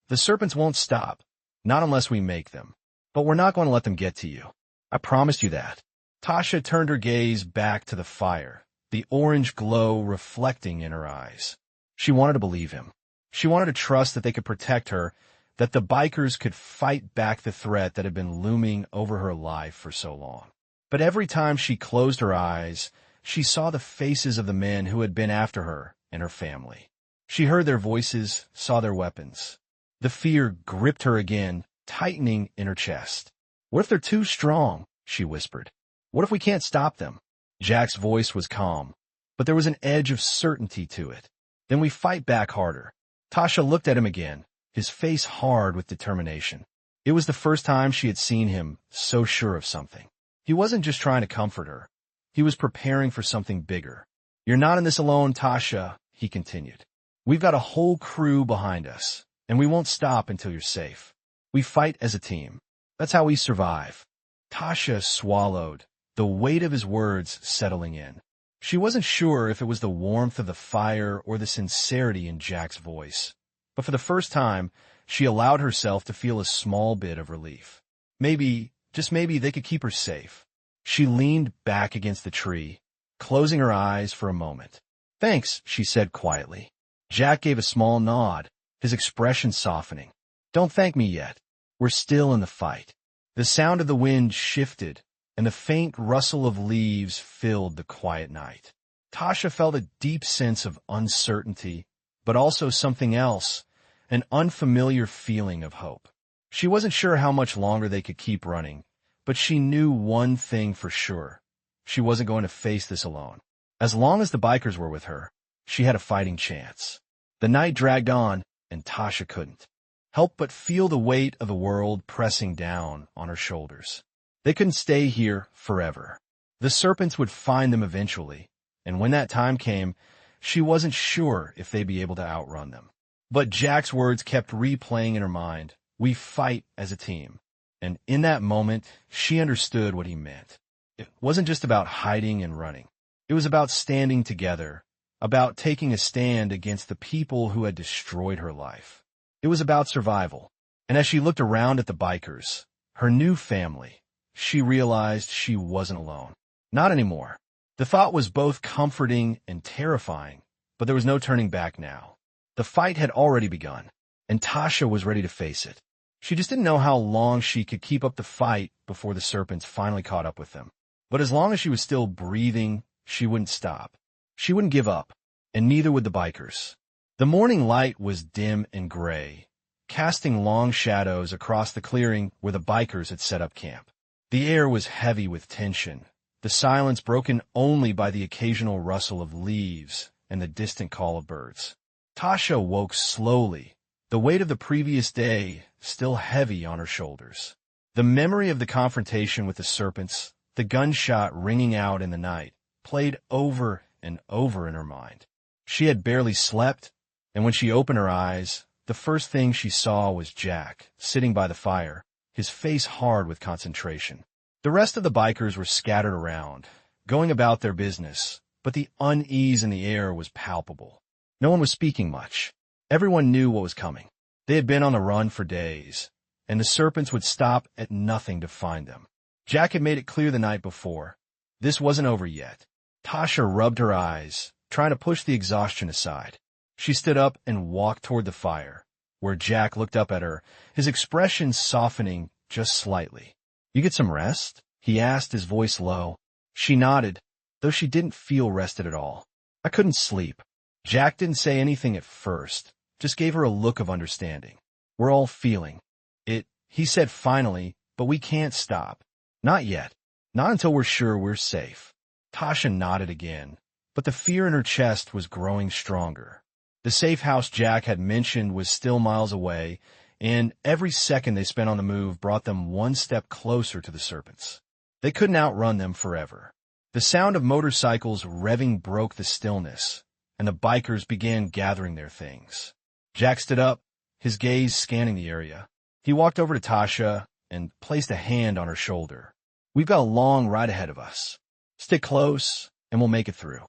"The serpents won't stop, not unless we make them. But we're not going to let them get to you. I promised you that." Tasha turned her gaze back to the fire, the orange glow reflecting in her eyes. She wanted to believe him. She wanted to trust that they could protect her, that the bikers could fight back the threat that had been looming over her life for so long. But every time she closed her eyes, she saw the faces of the men who had been after her and her family. She heard their voices, saw their weapons. The fear gripped her again, tightening in her chest. "What if they're too strong?" she whispered. "What if we can't stop them?" Jack's voice was calm, but there was an edge of certainty to it. "Then we fight back harder." Tasha looked at him again, his face hard with determination. It was the first time she had seen him so sure of something. He wasn't just trying to comfort her. He was preparing for something bigger. "You're not in this alone, Tasha," he continued. "We've got a whole crew behind us, and we won't stop until you're safe. We fight as a team. That's how we survive." Tasha swallowed, the weight of his words settling in. She wasn't sure if it was the warmth of the fire or the sincerity in Jack's voice, but for the first time, she allowed herself to feel a small bit of relief. Maybe, just maybe, they could keep her safe. She leaned back against the tree, closing her eyes for a moment. "Thanks," she said quietly. Jack gave a small nod, his expression softening. "Don't thank me yet. We're still in the fight." The sound of the wind shifted, and the faint rustle of leaves filled the quiet night. Tasha felt a deep sense of uncertainty, but also something else, an unfamiliar feeling of hope. She wasn't sure how much longer they could keep running, but she knew one thing for sure. She wasn't going to face this alone. As long as the bikers were with her, she had a fighting chance. The night dragged on, and Tasha couldn't help but feel the weight of the world pressing down on her shoulders. They couldn't stay here forever. The serpents would find them eventually, and when that time came, she wasn't sure if they'd be able to outrun them. But Jack's words kept replaying in her mind. "We fight as a team." And in that moment, she understood what he meant. It wasn't just about hiding and running. It was about standing together, about taking a stand against the people who had destroyed her life. It was about survival. And as she looked around at the bikers, her new family, she realized she wasn't alone. Not anymore. The thought was both comforting and terrifying, but there was no turning back now. The fight had already begun, and Tasha was ready to face it. She just didn't know how long she could keep up the fight before the serpents finally caught up with them. But as long as she was still breathing, she wouldn't stop. She wouldn't give up, and neither would the bikers. The morning light was dim and gray, casting long shadows across the clearing where the bikers had set up camp. The air was heavy with tension, the silence broken only by the occasional rustle of leaves and the distant call of birds. Tasha woke slowly, the weight of the previous day still heavy on her shoulders. The memory of the confrontation with the serpents, the gunshot ringing out in the night, played over and over in her mind. She had barely slept, and when she opened her eyes, the first thing she saw was Jack, sitting by the fire, his face hard with concentration. The rest of the bikers were scattered around, going about their business, but the unease in the air was palpable. No one was speaking much. Everyone knew what was coming. They had been on the run for days, and the serpents would stop at nothing to find them. Jack had made it clear the night before. This wasn't over yet. Tasha rubbed her eyes, trying to push the exhaustion aside. She stood up and walked toward the fire, where Jack looked up at her, his expression softening just slightly. "You get some rest?" he asked, his voice low. She nodded, though she didn't feel rested at all. "I couldn't sleep." Jack didn't say anything at first, just gave her a look of understanding. "We're all feeling it," he said finally, "but we can't stop. Not yet. Not until we're sure we're safe." Tasha nodded again, but the fear in her chest was growing stronger. The safe house Jack had mentioned was still miles away, and every second they spent on the move brought them one step closer to the Serpents. They couldn't outrun them forever. The sound of motorcycles revving broke the stillness, and the bikers began gathering their things. Jack stood up, his gaze scanning the area. He walked over to Tasha and placed a hand on her shoulder. "We've got a long ride ahead of us. Stick close, and we'll make it through."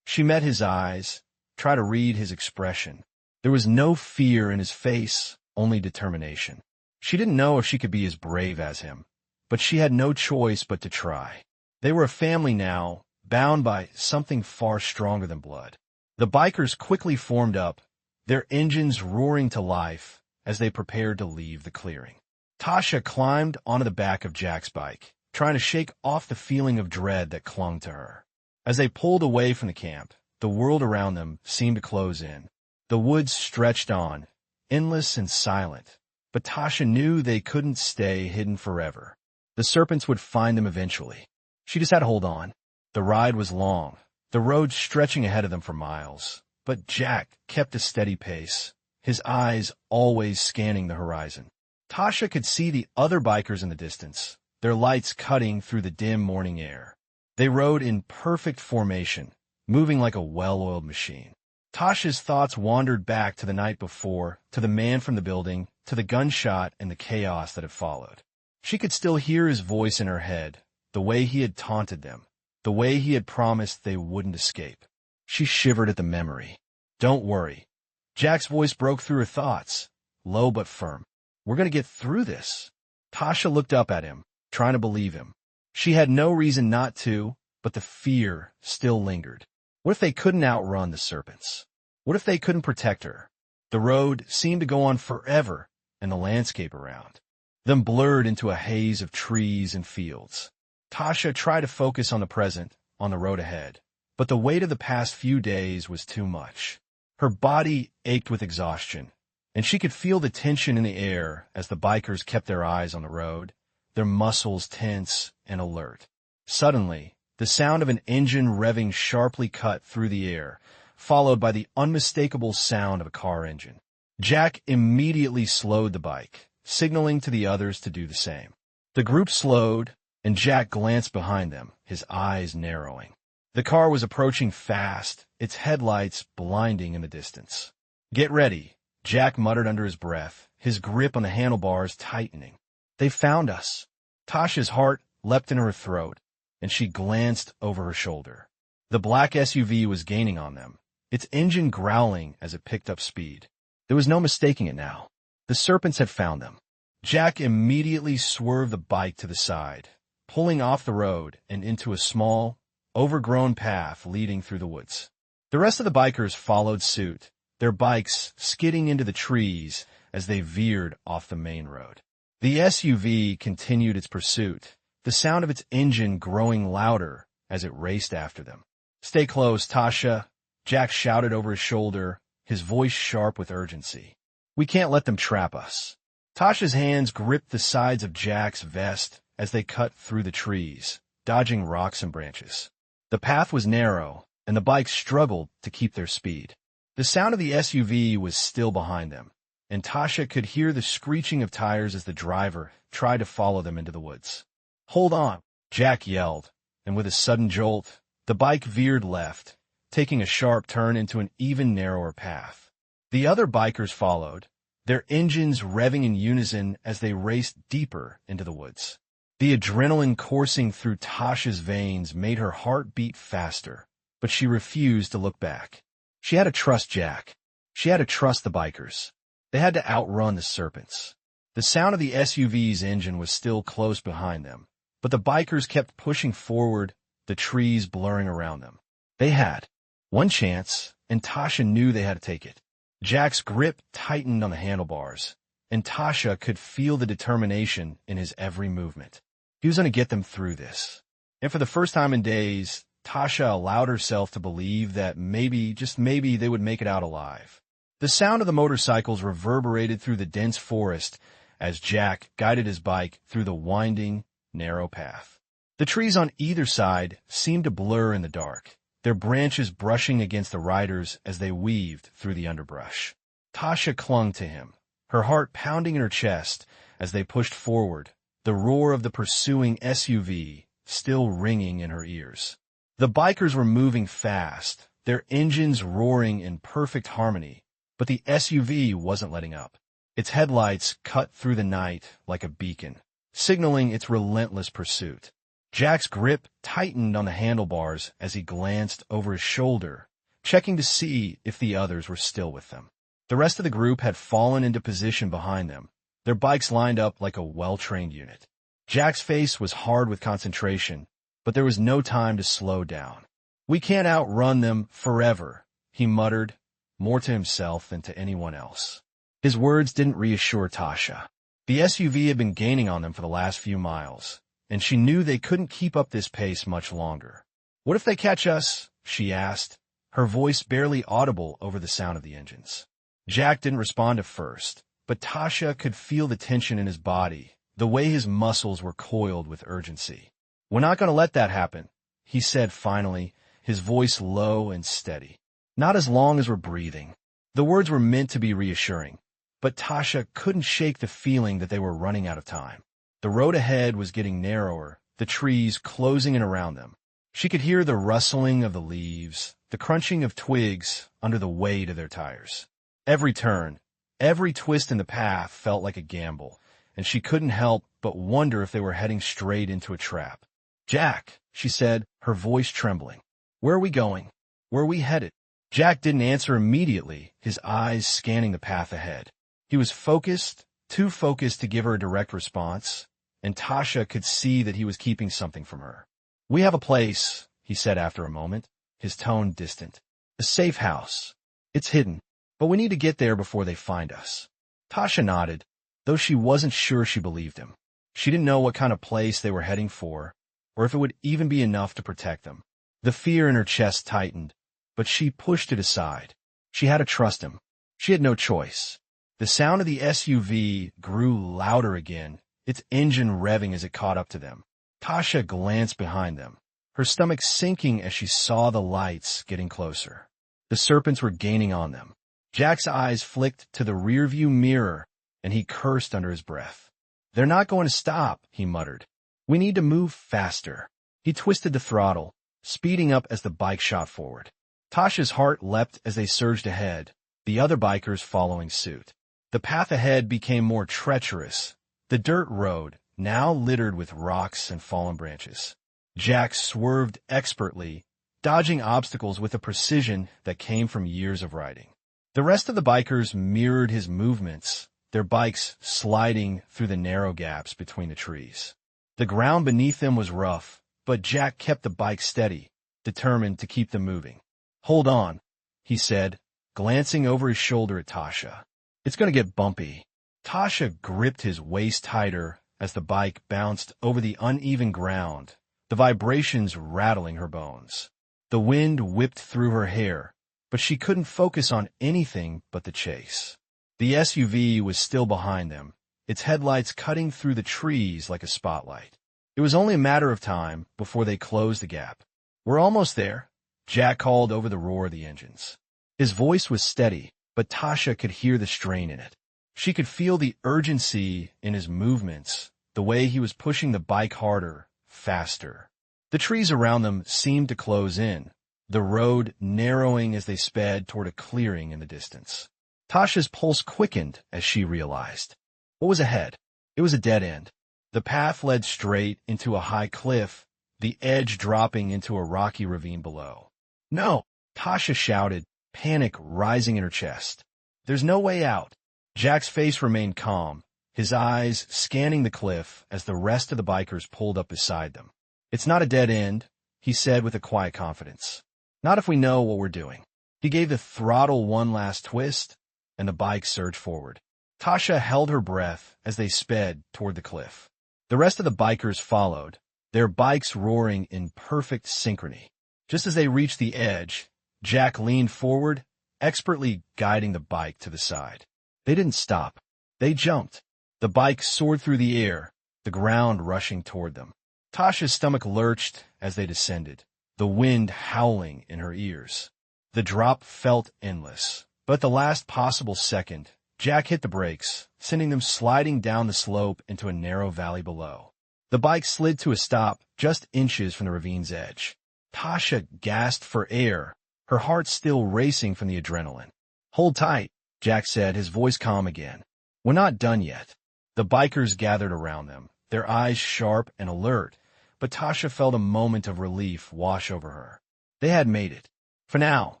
She met his eyes, tried to read his expression. There was no fear in his face, only determination. She didn't know if she could be as brave as him, but she had no choice but to try. They were a family now, bound by something far stronger than blood. The bikers quickly formed up, their engines roaring to life as they prepared to leave the clearing. Tasha climbed onto the back of Jack's bike, trying to shake off the feeling of dread that clung to her. As they pulled away from the camp, the world around them seemed to close in. The woods stretched on, endless and silent, but Tasha knew they couldn't stay hidden forever. The Serpents would find them eventually. She just had to hold on. The ride was long, the road stretching ahead of them for miles, but Jack kept a steady pace, his eyes always scanning the horizon. Tasha could see the other bikers in the distance, their lights cutting through the dim morning air. They rode in perfect formation, moving like a well-oiled machine. Tasha's thoughts wandered back to the night before, to the man from the building, to the gunshot and the chaos that had followed. She could still hear his voice in her head, the way he had taunted them, the way he had promised they wouldn't escape. She shivered at the memory. "Don't worry." Jack's voice broke through her thoughts, low but firm. "We're going to get through this." Tasha looked up at him, trying to believe him. She had no reason not to, but the fear still lingered. What if they couldn't outrun the Serpents? What if they couldn't protect her? The road seemed to go on forever, and the landscape around them blurred into a haze of trees and fields. Tasha tried to focus on the present, on the road ahead, but the weight of the past few days was too much. Her body ached with exhaustion, and she could feel the tension in the air as the bikers kept their eyes on the road, their muscles tense and alert. Suddenly, the sound of an engine revving sharply cut through the air, followed by the unmistakable sound of a car engine. Jack immediately slowed the bike, signaling to the others to do the same. The group slowed, and Jack glanced behind them, his eyes narrowing. The car was approaching fast, its headlights blinding in the distance. "Get ready," Jack muttered under his breath, his grip on the handlebars tightening. "They found us." Tasha's heart leapt in her throat, and she glanced over her shoulder. The black SUV was gaining on them, its engine growling as it picked up speed. There was no mistaking it now. The Serpents had found them. Jack immediately swerved the bike to the side, pulling off the road and into a small, overgrown path leading through the woods. The rest of the bikers followed suit, their bikes skidding into the trees as they veered off the main road. The SUV continued its pursuit, the sound of its engine growing louder as it raced after them. "Stay close, Tasha," Jack shouted over his shoulder, his voice sharp with urgency. "We can't let them trap us." Tasha's hands gripped the sides of Jack's vest as they cut through the trees, dodging rocks and branches. The path was narrow, and the bikes struggled to keep their speed. The sound of the SUV was still behind them, and Tasha could hear the screeching of tires as the driver tried to follow them into the woods. "Hold on," Jack yelled, and with a sudden jolt, the bike veered left, taking a sharp turn into an even narrower path. The other bikers followed, their engines revving in unison as they raced deeper into the woods. The adrenaline coursing through Tasha's veins made her heart beat faster, but she refused to look back. She had to trust Jack. She had to trust the bikers. They had to outrun the Serpents. The sound of the SUV's engine was still close behind them, but the bikers kept pushing forward, the trees blurring around them. They had one chance, and Tasha knew they had to take it. Jack's grip tightened on the handlebars, and Tasha could feel the determination in his every movement. He was going to get them through this. And for the first time in days, Tasha allowed herself to believe that maybe, just maybe, they would make it out alive. The sound of the motorcycles reverberated through the dense forest as Jack guided his bike through the winding, narrow path. The trees on either side seemed to blur in the dark, their branches brushing against the riders as they weaved through the underbrush. Tasha clung to him, her heart pounding in her chest as they pushed forward, the roar of the pursuing SUV still ringing in her ears. The bikers were moving fast, their engines roaring in perfect harmony, but the SUV wasn't letting up. Its headlights cut through the night like a beacon, signaling its relentless pursuit. Jack's grip tightened on the handlebars as he glanced over his shoulder, checking to see if the others were still with them. The rest of the group had fallen into position behind them, their bikes lined up like a well-trained unit. Jack's face was hard with concentration, but there was no time to slow down. "We can't outrun them forever," he muttered, more to himself than to anyone else. His words didn't reassure Tasha. The SUV had been gaining on them for the last few miles, and she knew they couldn't keep up this pace much longer. "What if they catch us?" she asked, her voice barely audible over the sound of the engines. Jack didn't respond at first, but Tasha could feel the tension in his body, the way his muscles were coiled with urgency. "We're not going to let that happen," he said finally, his voice low and steady. "Not as long as we're breathing." The words were meant to be reassuring, but Tasha couldn't shake the feeling that they were running out of time. The road ahead was getting narrower, the trees closing in around them. She could hear the rustling of the leaves, the crunching of twigs under the weight of their tires. Every turn, every twist in the path felt like a gamble, and she couldn't help but wonder if they were heading straight into a trap. "Jack," she said, her voice trembling. "Where are we going? Where are we headed?" Jack didn't answer immediately, his eyes scanning the path ahead. He was focused, too focused to give her a direct response, and Tasha could see that he was keeping something from her. "We have a place," he said after a moment, his tone distant. "A safe house. It's hidden, but we need to get there before they find us." Tasha nodded, though she wasn't sure she believed him. She didn't know what kind of place they were heading for, or if it would even be enough to protect them. The fear in her chest tightened, but she pushed it aside. She had to trust him. She had no choice. The sound of the SUV grew louder again, its engine revving as it caught up to them. Tasha glanced behind them, her stomach sinking as she saw the lights getting closer. The Serpents were gaining on them. Jack's eyes flicked to the rearview mirror, and he cursed under his breath. "They're not going to stop," he muttered. "We need to move faster." He twisted the throttle, speeding up as the bike shot forward. Tasha's heart leapt as they surged ahead, the other bikers following suit. The path ahead became more treacherous, the dirt road now littered with rocks and fallen branches. Jack swerved expertly, dodging obstacles with a precision that came from years of riding. The rest of the bikers mirrored his movements, their bikes sliding through the narrow gaps between the trees. The ground beneath them was rough, but Jack kept the bike steady, determined to keep them moving. "Hold on," he said, glancing over his shoulder at Tasha. "It's going to get bumpy." Tasha gripped his waist tighter as the bike bounced over the uneven ground, the vibrations rattling her bones. The wind whipped through her hair, but she couldn't focus on anything but the chase. The SUV was still behind them, its headlights cutting through the trees like a spotlight. It was only a matter of time before they closed the gap. "We're almost there," Jack called over the roar of the engines. His voice was steady, but Tasha could hear the strain in it. She could feel the urgency in his movements, the way he was pushing the bike harder, faster. The trees around them seemed to close in, the road narrowing as they sped toward a clearing in the distance. Tasha's pulse quickened as she realized. What was ahead? It was a dead end. The path led straight into a high cliff, the edge dropping into a rocky ravine below. "No!" Tasha shouted, panic rising in her chest. "There's no way out." Jack's face remained calm, his eyes scanning the cliff as the rest of the bikers pulled up beside them. "It's not a dead end," he said with a quiet confidence. "Not if we know what we're doing." He gave the throttle one last twist, and the bike surged forward. Tasha held her breath as they sped toward the cliff. The rest of the bikers followed, their bikes roaring in perfect synchrony. Just as they reached the edge, Jack leaned forward, expertly guiding the bike to the side. They didn't stop. They jumped. The bike soared through the air, the ground rushing toward them. Tasha's stomach lurched as they descended, the wind howling in her ears. The drop felt endless, but at the last possible second, Jack hit the brakes, sending them sliding down the slope into a narrow valley below. The bike slid to a stop just inches from the ravine's edge. Tasha gasped for air, her heart still racing from the adrenaline. "Hold tight," Jack said, his voice calm again. "We're not done yet." The bikers gathered around them, their eyes sharp and alert, but Tasha felt a moment of relief wash over her. They had made it. For now,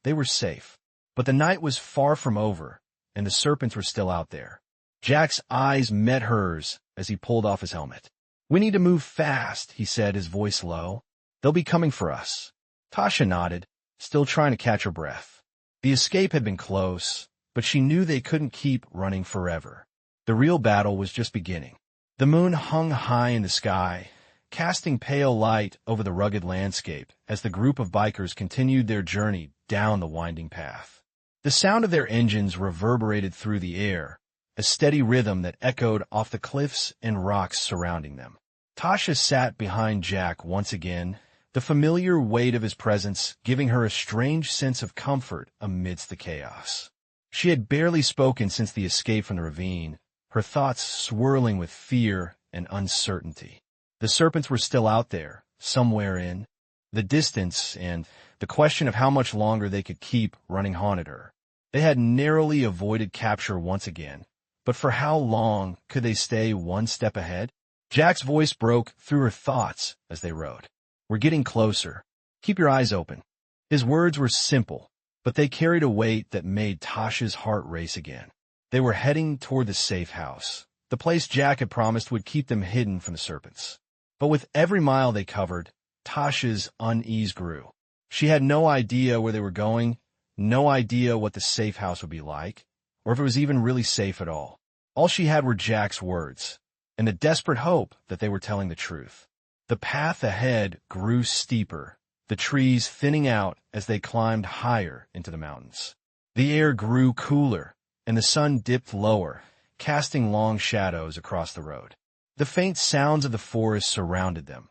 they were safe. But the night was far from over, and the serpents were still out there. Jack's eyes met hers as he pulled off his helmet. "We need to move fast," he said, his voice low. "They'll be coming for us." Tasha nodded, still trying to catch her breath. The escape had been close, but she knew they couldn't keep running forever. The real battle was just beginning. The moon hung high in the sky, casting pale light over the rugged landscape as the group of bikers continued their journey down the winding path. The sound of their engines reverberated through the air, a steady rhythm that echoed off the cliffs and rocks surrounding them. Tasha sat behind Jack once again, the familiar weight of his presence giving her a strange sense of comfort amidst the chaos. She had barely spoken since the escape from the ravine, her thoughts swirling with fear and uncertainty. The serpents were still out there, somewhere in the distance, and the question of how much longer they could keep running haunted her. They had narrowly avoided capture once again, but for how long could they stay one step ahead? Jack's voice broke through her thoughts as they rode. "We're getting closer. Keep your eyes open." His words were simple, but they carried a weight that made Tasha's heart race again. They were heading toward the safe house, the place Jack had promised would keep them hidden from the serpents. But with every mile they covered, Tasha's unease grew. She had no idea where they were going, no idea what the safe house would be like, or if it was even really safe at all. All she had were Jack's words, and the desperate hope that they were telling the truth. The path ahead grew steeper, the trees thinning out as they climbed higher into the mountains. The air grew cooler, and the sun dipped lower, casting long shadows across the road. The faint sounds of the forest surrounded them,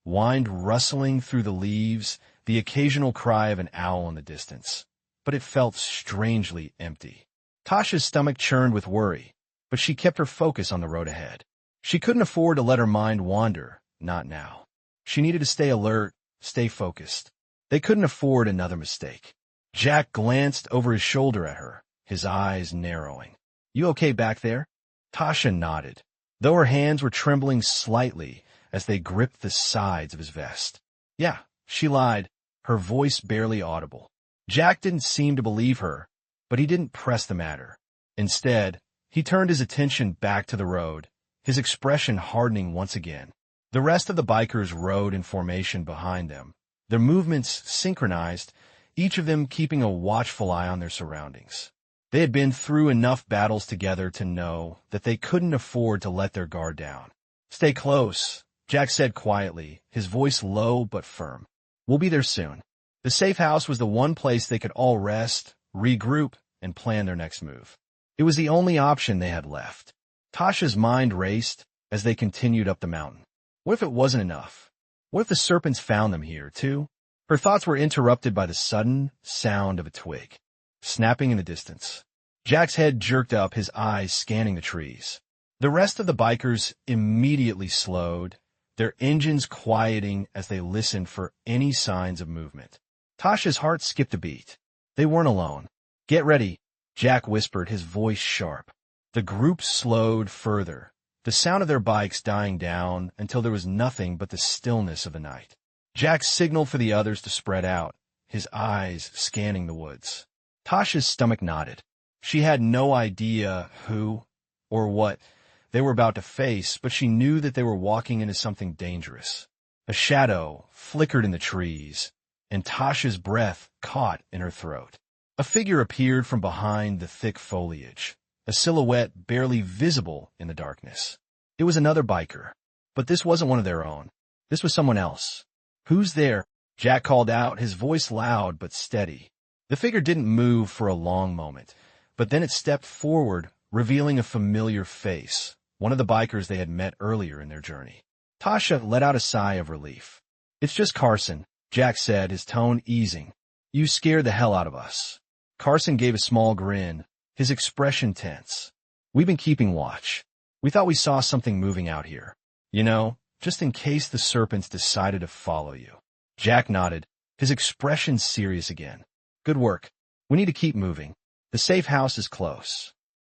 wind rustling through the leaves, the occasional cry of an owl in the distance. But it felt strangely empty. Tasha's stomach churned with worry, but she kept her focus on the road ahead. She couldn't afford to let her mind wander, not now. She needed to stay alert, stay focused. They couldn't afford another mistake. Jack glanced over his shoulder at her, his eyes narrowing. "You okay back there?" Tasha nodded, though her hands were trembling slightly as they gripped the sides of his vest. "Yeah," she lied, her voice barely audible. Jack didn't seem to believe her, but he didn't press the matter. Instead, he turned his attention back to the road, his expression hardening once again. The rest of the bikers rode in formation behind them, their movements synchronized, each of them keeping a watchful eye on their surroundings. They had been through enough battles together to know that they couldn't afford to let their guard down. "Stay close," Jack said quietly, his voice low but firm. "We'll be there soon." The safe house was the one place they could all rest, regroup, and plan their next move. It was the only option they had left. Tasha's mind raced as they continued up the mountain. What if it wasn't enough? What if the serpents found them here, too? Her thoughts were interrupted by the sudden sound of a twig, snapping in the distance. Jack's head jerked up, his eyes scanning the trees. The rest of the bikers immediately slowed, their engines quieting as they listened for any signs of movement. Tasha's heart skipped a beat. They weren't alone. "Get ready," Jack whispered, his voice sharp. The group slowed further, the sound of their bikes dying down until there was nothing but the stillness of the night. Jack signaled for the others to spread out, his eyes scanning the woods. Tasha's stomach nodded. She had no idea who or what they were about to face, but she knew that they were walking into something dangerous. A shadow flickered in the trees, and Tasha's breath caught in her throat. A figure appeared from behind the thick foliage, a silhouette barely visible in the darkness. It was another biker, but this wasn't one of their own. This was someone else. "Who's there?" Jack called out, his voice loud but steady. The figure didn't move for a long moment, but then it stepped forward, revealing a familiar face, one of the bikers they had met earlier in their journey. Tasha let out a sigh of relief. "It's just Carson," Jack said, his tone easing. "You scared the hell out of us." Carson gave a small grin, his expression tense. "We've been keeping watch. We thought we saw something moving out here. You know, just in case the Serpents decided to follow you." Jack nodded, his expression serious again. "Good work. We need to keep moving. The safe house is close."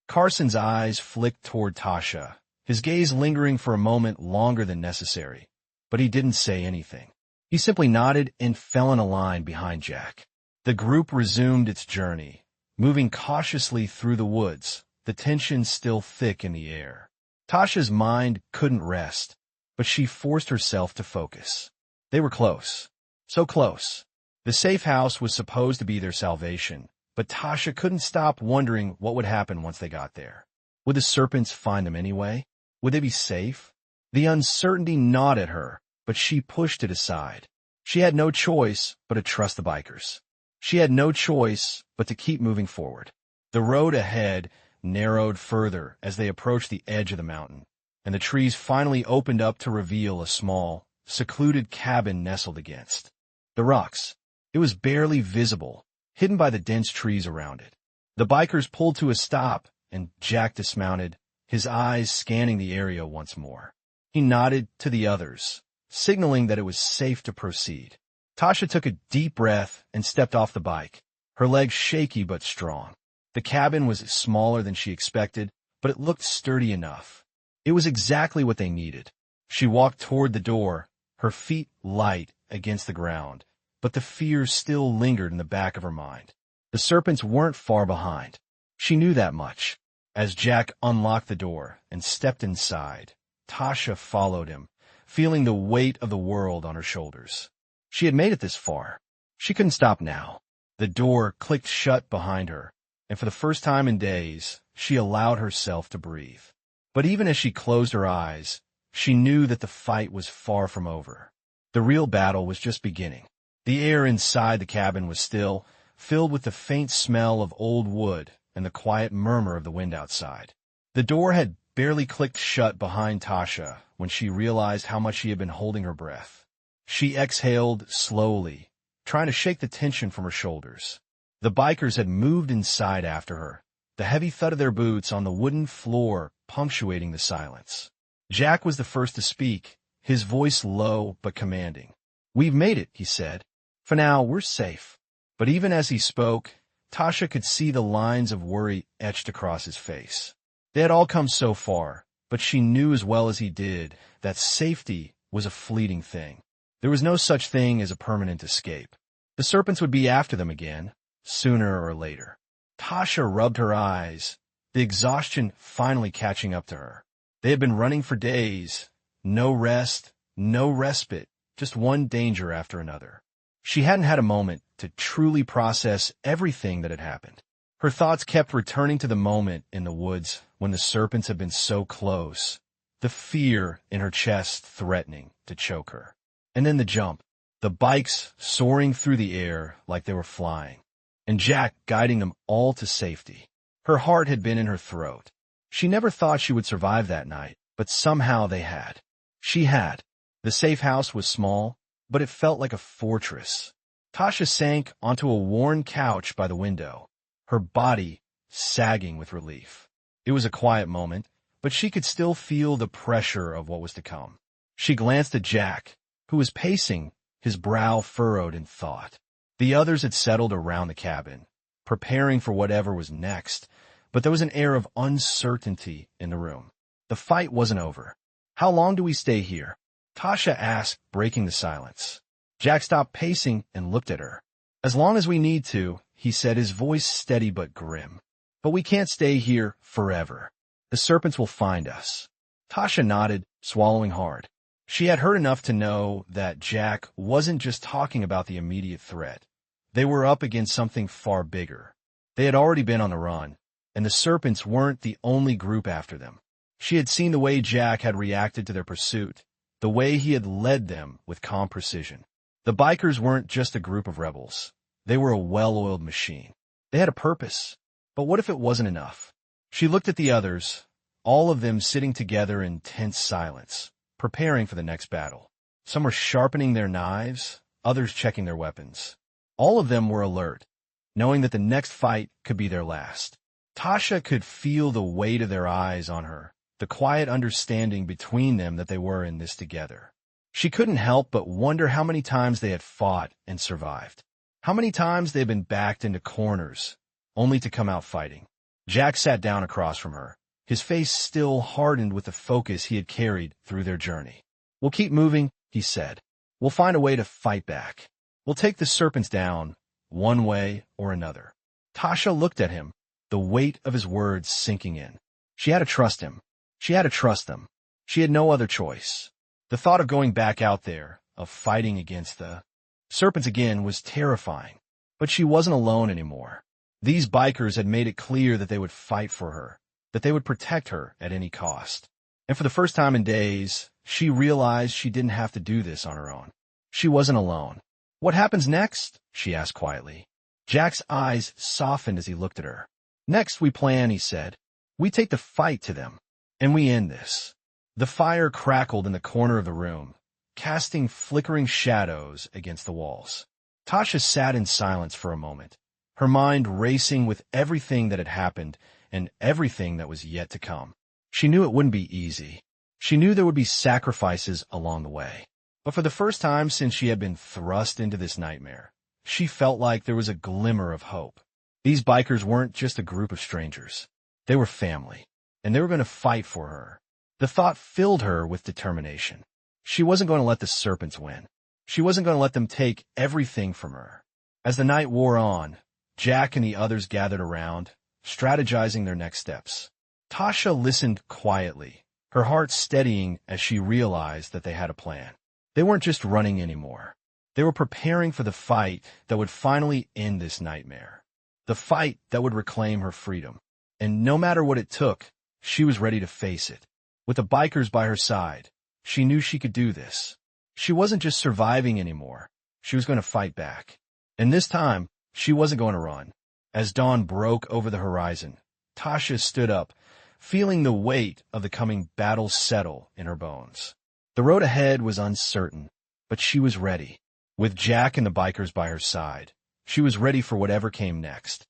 Carson's eyes flicked toward Tasha, his gaze lingering for a moment longer than necessary, but he didn't say anything. He simply nodded and fell in a line behind Jack. The group resumed its journey, moving cautiously through the woods, the tension still thick in the air. Tasha's mind couldn't rest, but she forced herself to focus. They were close. So close. The safe house was supposed to be their salvation, but Tasha couldn't stop wondering what would happen once they got there. Would the Serpents find them anyway? Would they be safe? The uncertainty gnawed at her, but she pushed it aside. She had no choice but to trust the bikers. She had no choice but to keep moving forward. The road ahead narrowed further as they approached the edge of the mountain, and the trees finally opened up to reveal a small, secluded cabin nestled against the rocks. It was barely visible, hidden by the dense trees around it. The bikers pulled to a stop, and Jack dismounted, his eyes scanning the area once more. He nodded to the others, signaling that it was safe to proceed. Tasha took a deep breath and stepped off the bike, her legs shaky but strong. The cabin was smaller than she expected, but it looked sturdy enough. It was exactly what they needed. She walked toward the door, her feet light against the ground, but the fear still lingered in the back of her mind. The Serpents weren't far behind. She knew that much. As Jack unlocked the door and stepped inside, Tasha followed him, feeling the weight of the world on her shoulders. She had made it this far. She couldn't stop now. The door clicked shut behind her, and for the first time in days, she allowed herself to breathe. But even as she closed her eyes, she knew that the fight was far from over. The real battle was just beginning. The air inside the cabin was still, filled with the faint smell of old wood and the quiet murmur of the wind outside. The door had barely clicked shut behind Tasha when she realized how much she had been holding her breath. She exhaled slowly, trying to shake the tension from her shoulders. The bikers had moved inside after her, the heavy thud of their boots on the wooden floor punctuating the silence. Jack was the first to speak, his voice low but commanding. "We've made it," he said. "For now, we're safe." But even as he spoke, Tasha could see the lines of worry etched across his face. They had all come so far, but she knew as well as he did that safety was a fleeting thing. There was no such thing as a permanent escape. The Serpents would be after them again, sooner or later. Tasha rubbed her eyes, the exhaustion finally catching up to her. They had been running for days. No rest, no respite, just one danger after another. She hadn't had a moment to truly process everything that had happened. Her thoughts kept returning to the moment in the woods when the Serpents had been so close, the fear in her chest threatening to choke her. And then the jump, the bikes soaring through the air like they were flying, and Jack guiding them all to safety. Her heart had been in her throat. She never thought she would survive that night, but somehow they had. She had. The safe house was small, but it felt like a fortress. Tasha sank onto a worn couch by the window, her body sagging with relief. It was a quiet moment, but she could still feel the pressure of what was to come. She glanced at Jack, who was pacing, his brow furrowed in thought. The others had settled around the cabin, preparing for whatever was next, but there was an air of uncertainty in the room. The fight wasn't over. "How long do we stay here?" Tasha asked, breaking the silence. Jack stopped pacing and looked at her. "As long as we need to," he said, his voice steady but grim. "But we can't stay here forever. The Serpents will find us." Tasha nodded, swallowing hard. She had heard enough to know that Jack wasn't just talking about the immediate threat. They were up against something far bigger, They had already been on the run, and the Serpents weren't the only group after them. She had seen the way Jack had reacted to their pursuit, the way he had led them with calm precision. The bikers weren't just a group of rebels. They were a well-oiled machine. They had a purpose. But what if it wasn't enough? She looked at the others, all of them sitting together in tense silence, preparing for the next battle. Some were sharpening their knives, others checking their weapons. All of them were alert, knowing that the next fight could be their last. Tasha could feel the weight of their eyes on her, the quiet understanding between them that they were in this together. She couldn't help but wonder how many times they had fought and survived. How many times they had been backed into corners, only to come out fighting. Jack sat down across from her, his face still hardened with the focus he had carried through their journey. "We'll keep moving," he said. "We'll find a way to fight back. We'll take the Serpents down, one way or another." Tasha looked at him, the weight of his words sinking in. She had to trust him. She had to trust them. She had no other choice. The thought of going back out there, of fighting against the Serpents again, was terrifying. But she wasn't alone anymore. These bikers had made it clear that they would fight for her, that they would protect her at any cost. And for the first time in days, she realized she didn't have to do this on her own. She wasn't alone. "What happens next?" she asked quietly. Jack's eyes softened as he looked at her. "Next we plan," he said. "We take the fight to them, and we end this." The fire crackled in the corner of the room, casting flickering shadows against the walls. Tasha sat in silence for a moment, her mind racing with everything that had happened and everything that was yet to come. She knew it wouldn't be easy. She knew there would be sacrifices along the way. But for the first time since she had been thrust into this nightmare, she felt like there was a glimmer of hope. These bikers weren't just a group of strangers. They were family, and they were going to fight for her. The thought filled her with determination. She wasn't going to let the Serpents win. She wasn't going to let them take everything from her. As the night wore on, Jack and the others gathered around, strategizing their next steps. Tasha listened quietly, her heart steadying as she realized that they had a plan. They weren't just running anymore. They were preparing for the fight that would finally end this nightmare. The fight that would reclaim her freedom. And no matter what it took, she was ready to face it. With the bikers by her side, she knew she could do this. She wasn't just surviving anymore. She was going to fight back. And this time, she wasn't going to run. As dawn broke over the horizon, Tasha stood up, feeling the weight of the coming battle settle in her bones. The road ahead was uncertain, but she was ready. With Jack and the bikers by her side, she was ready for whatever came next.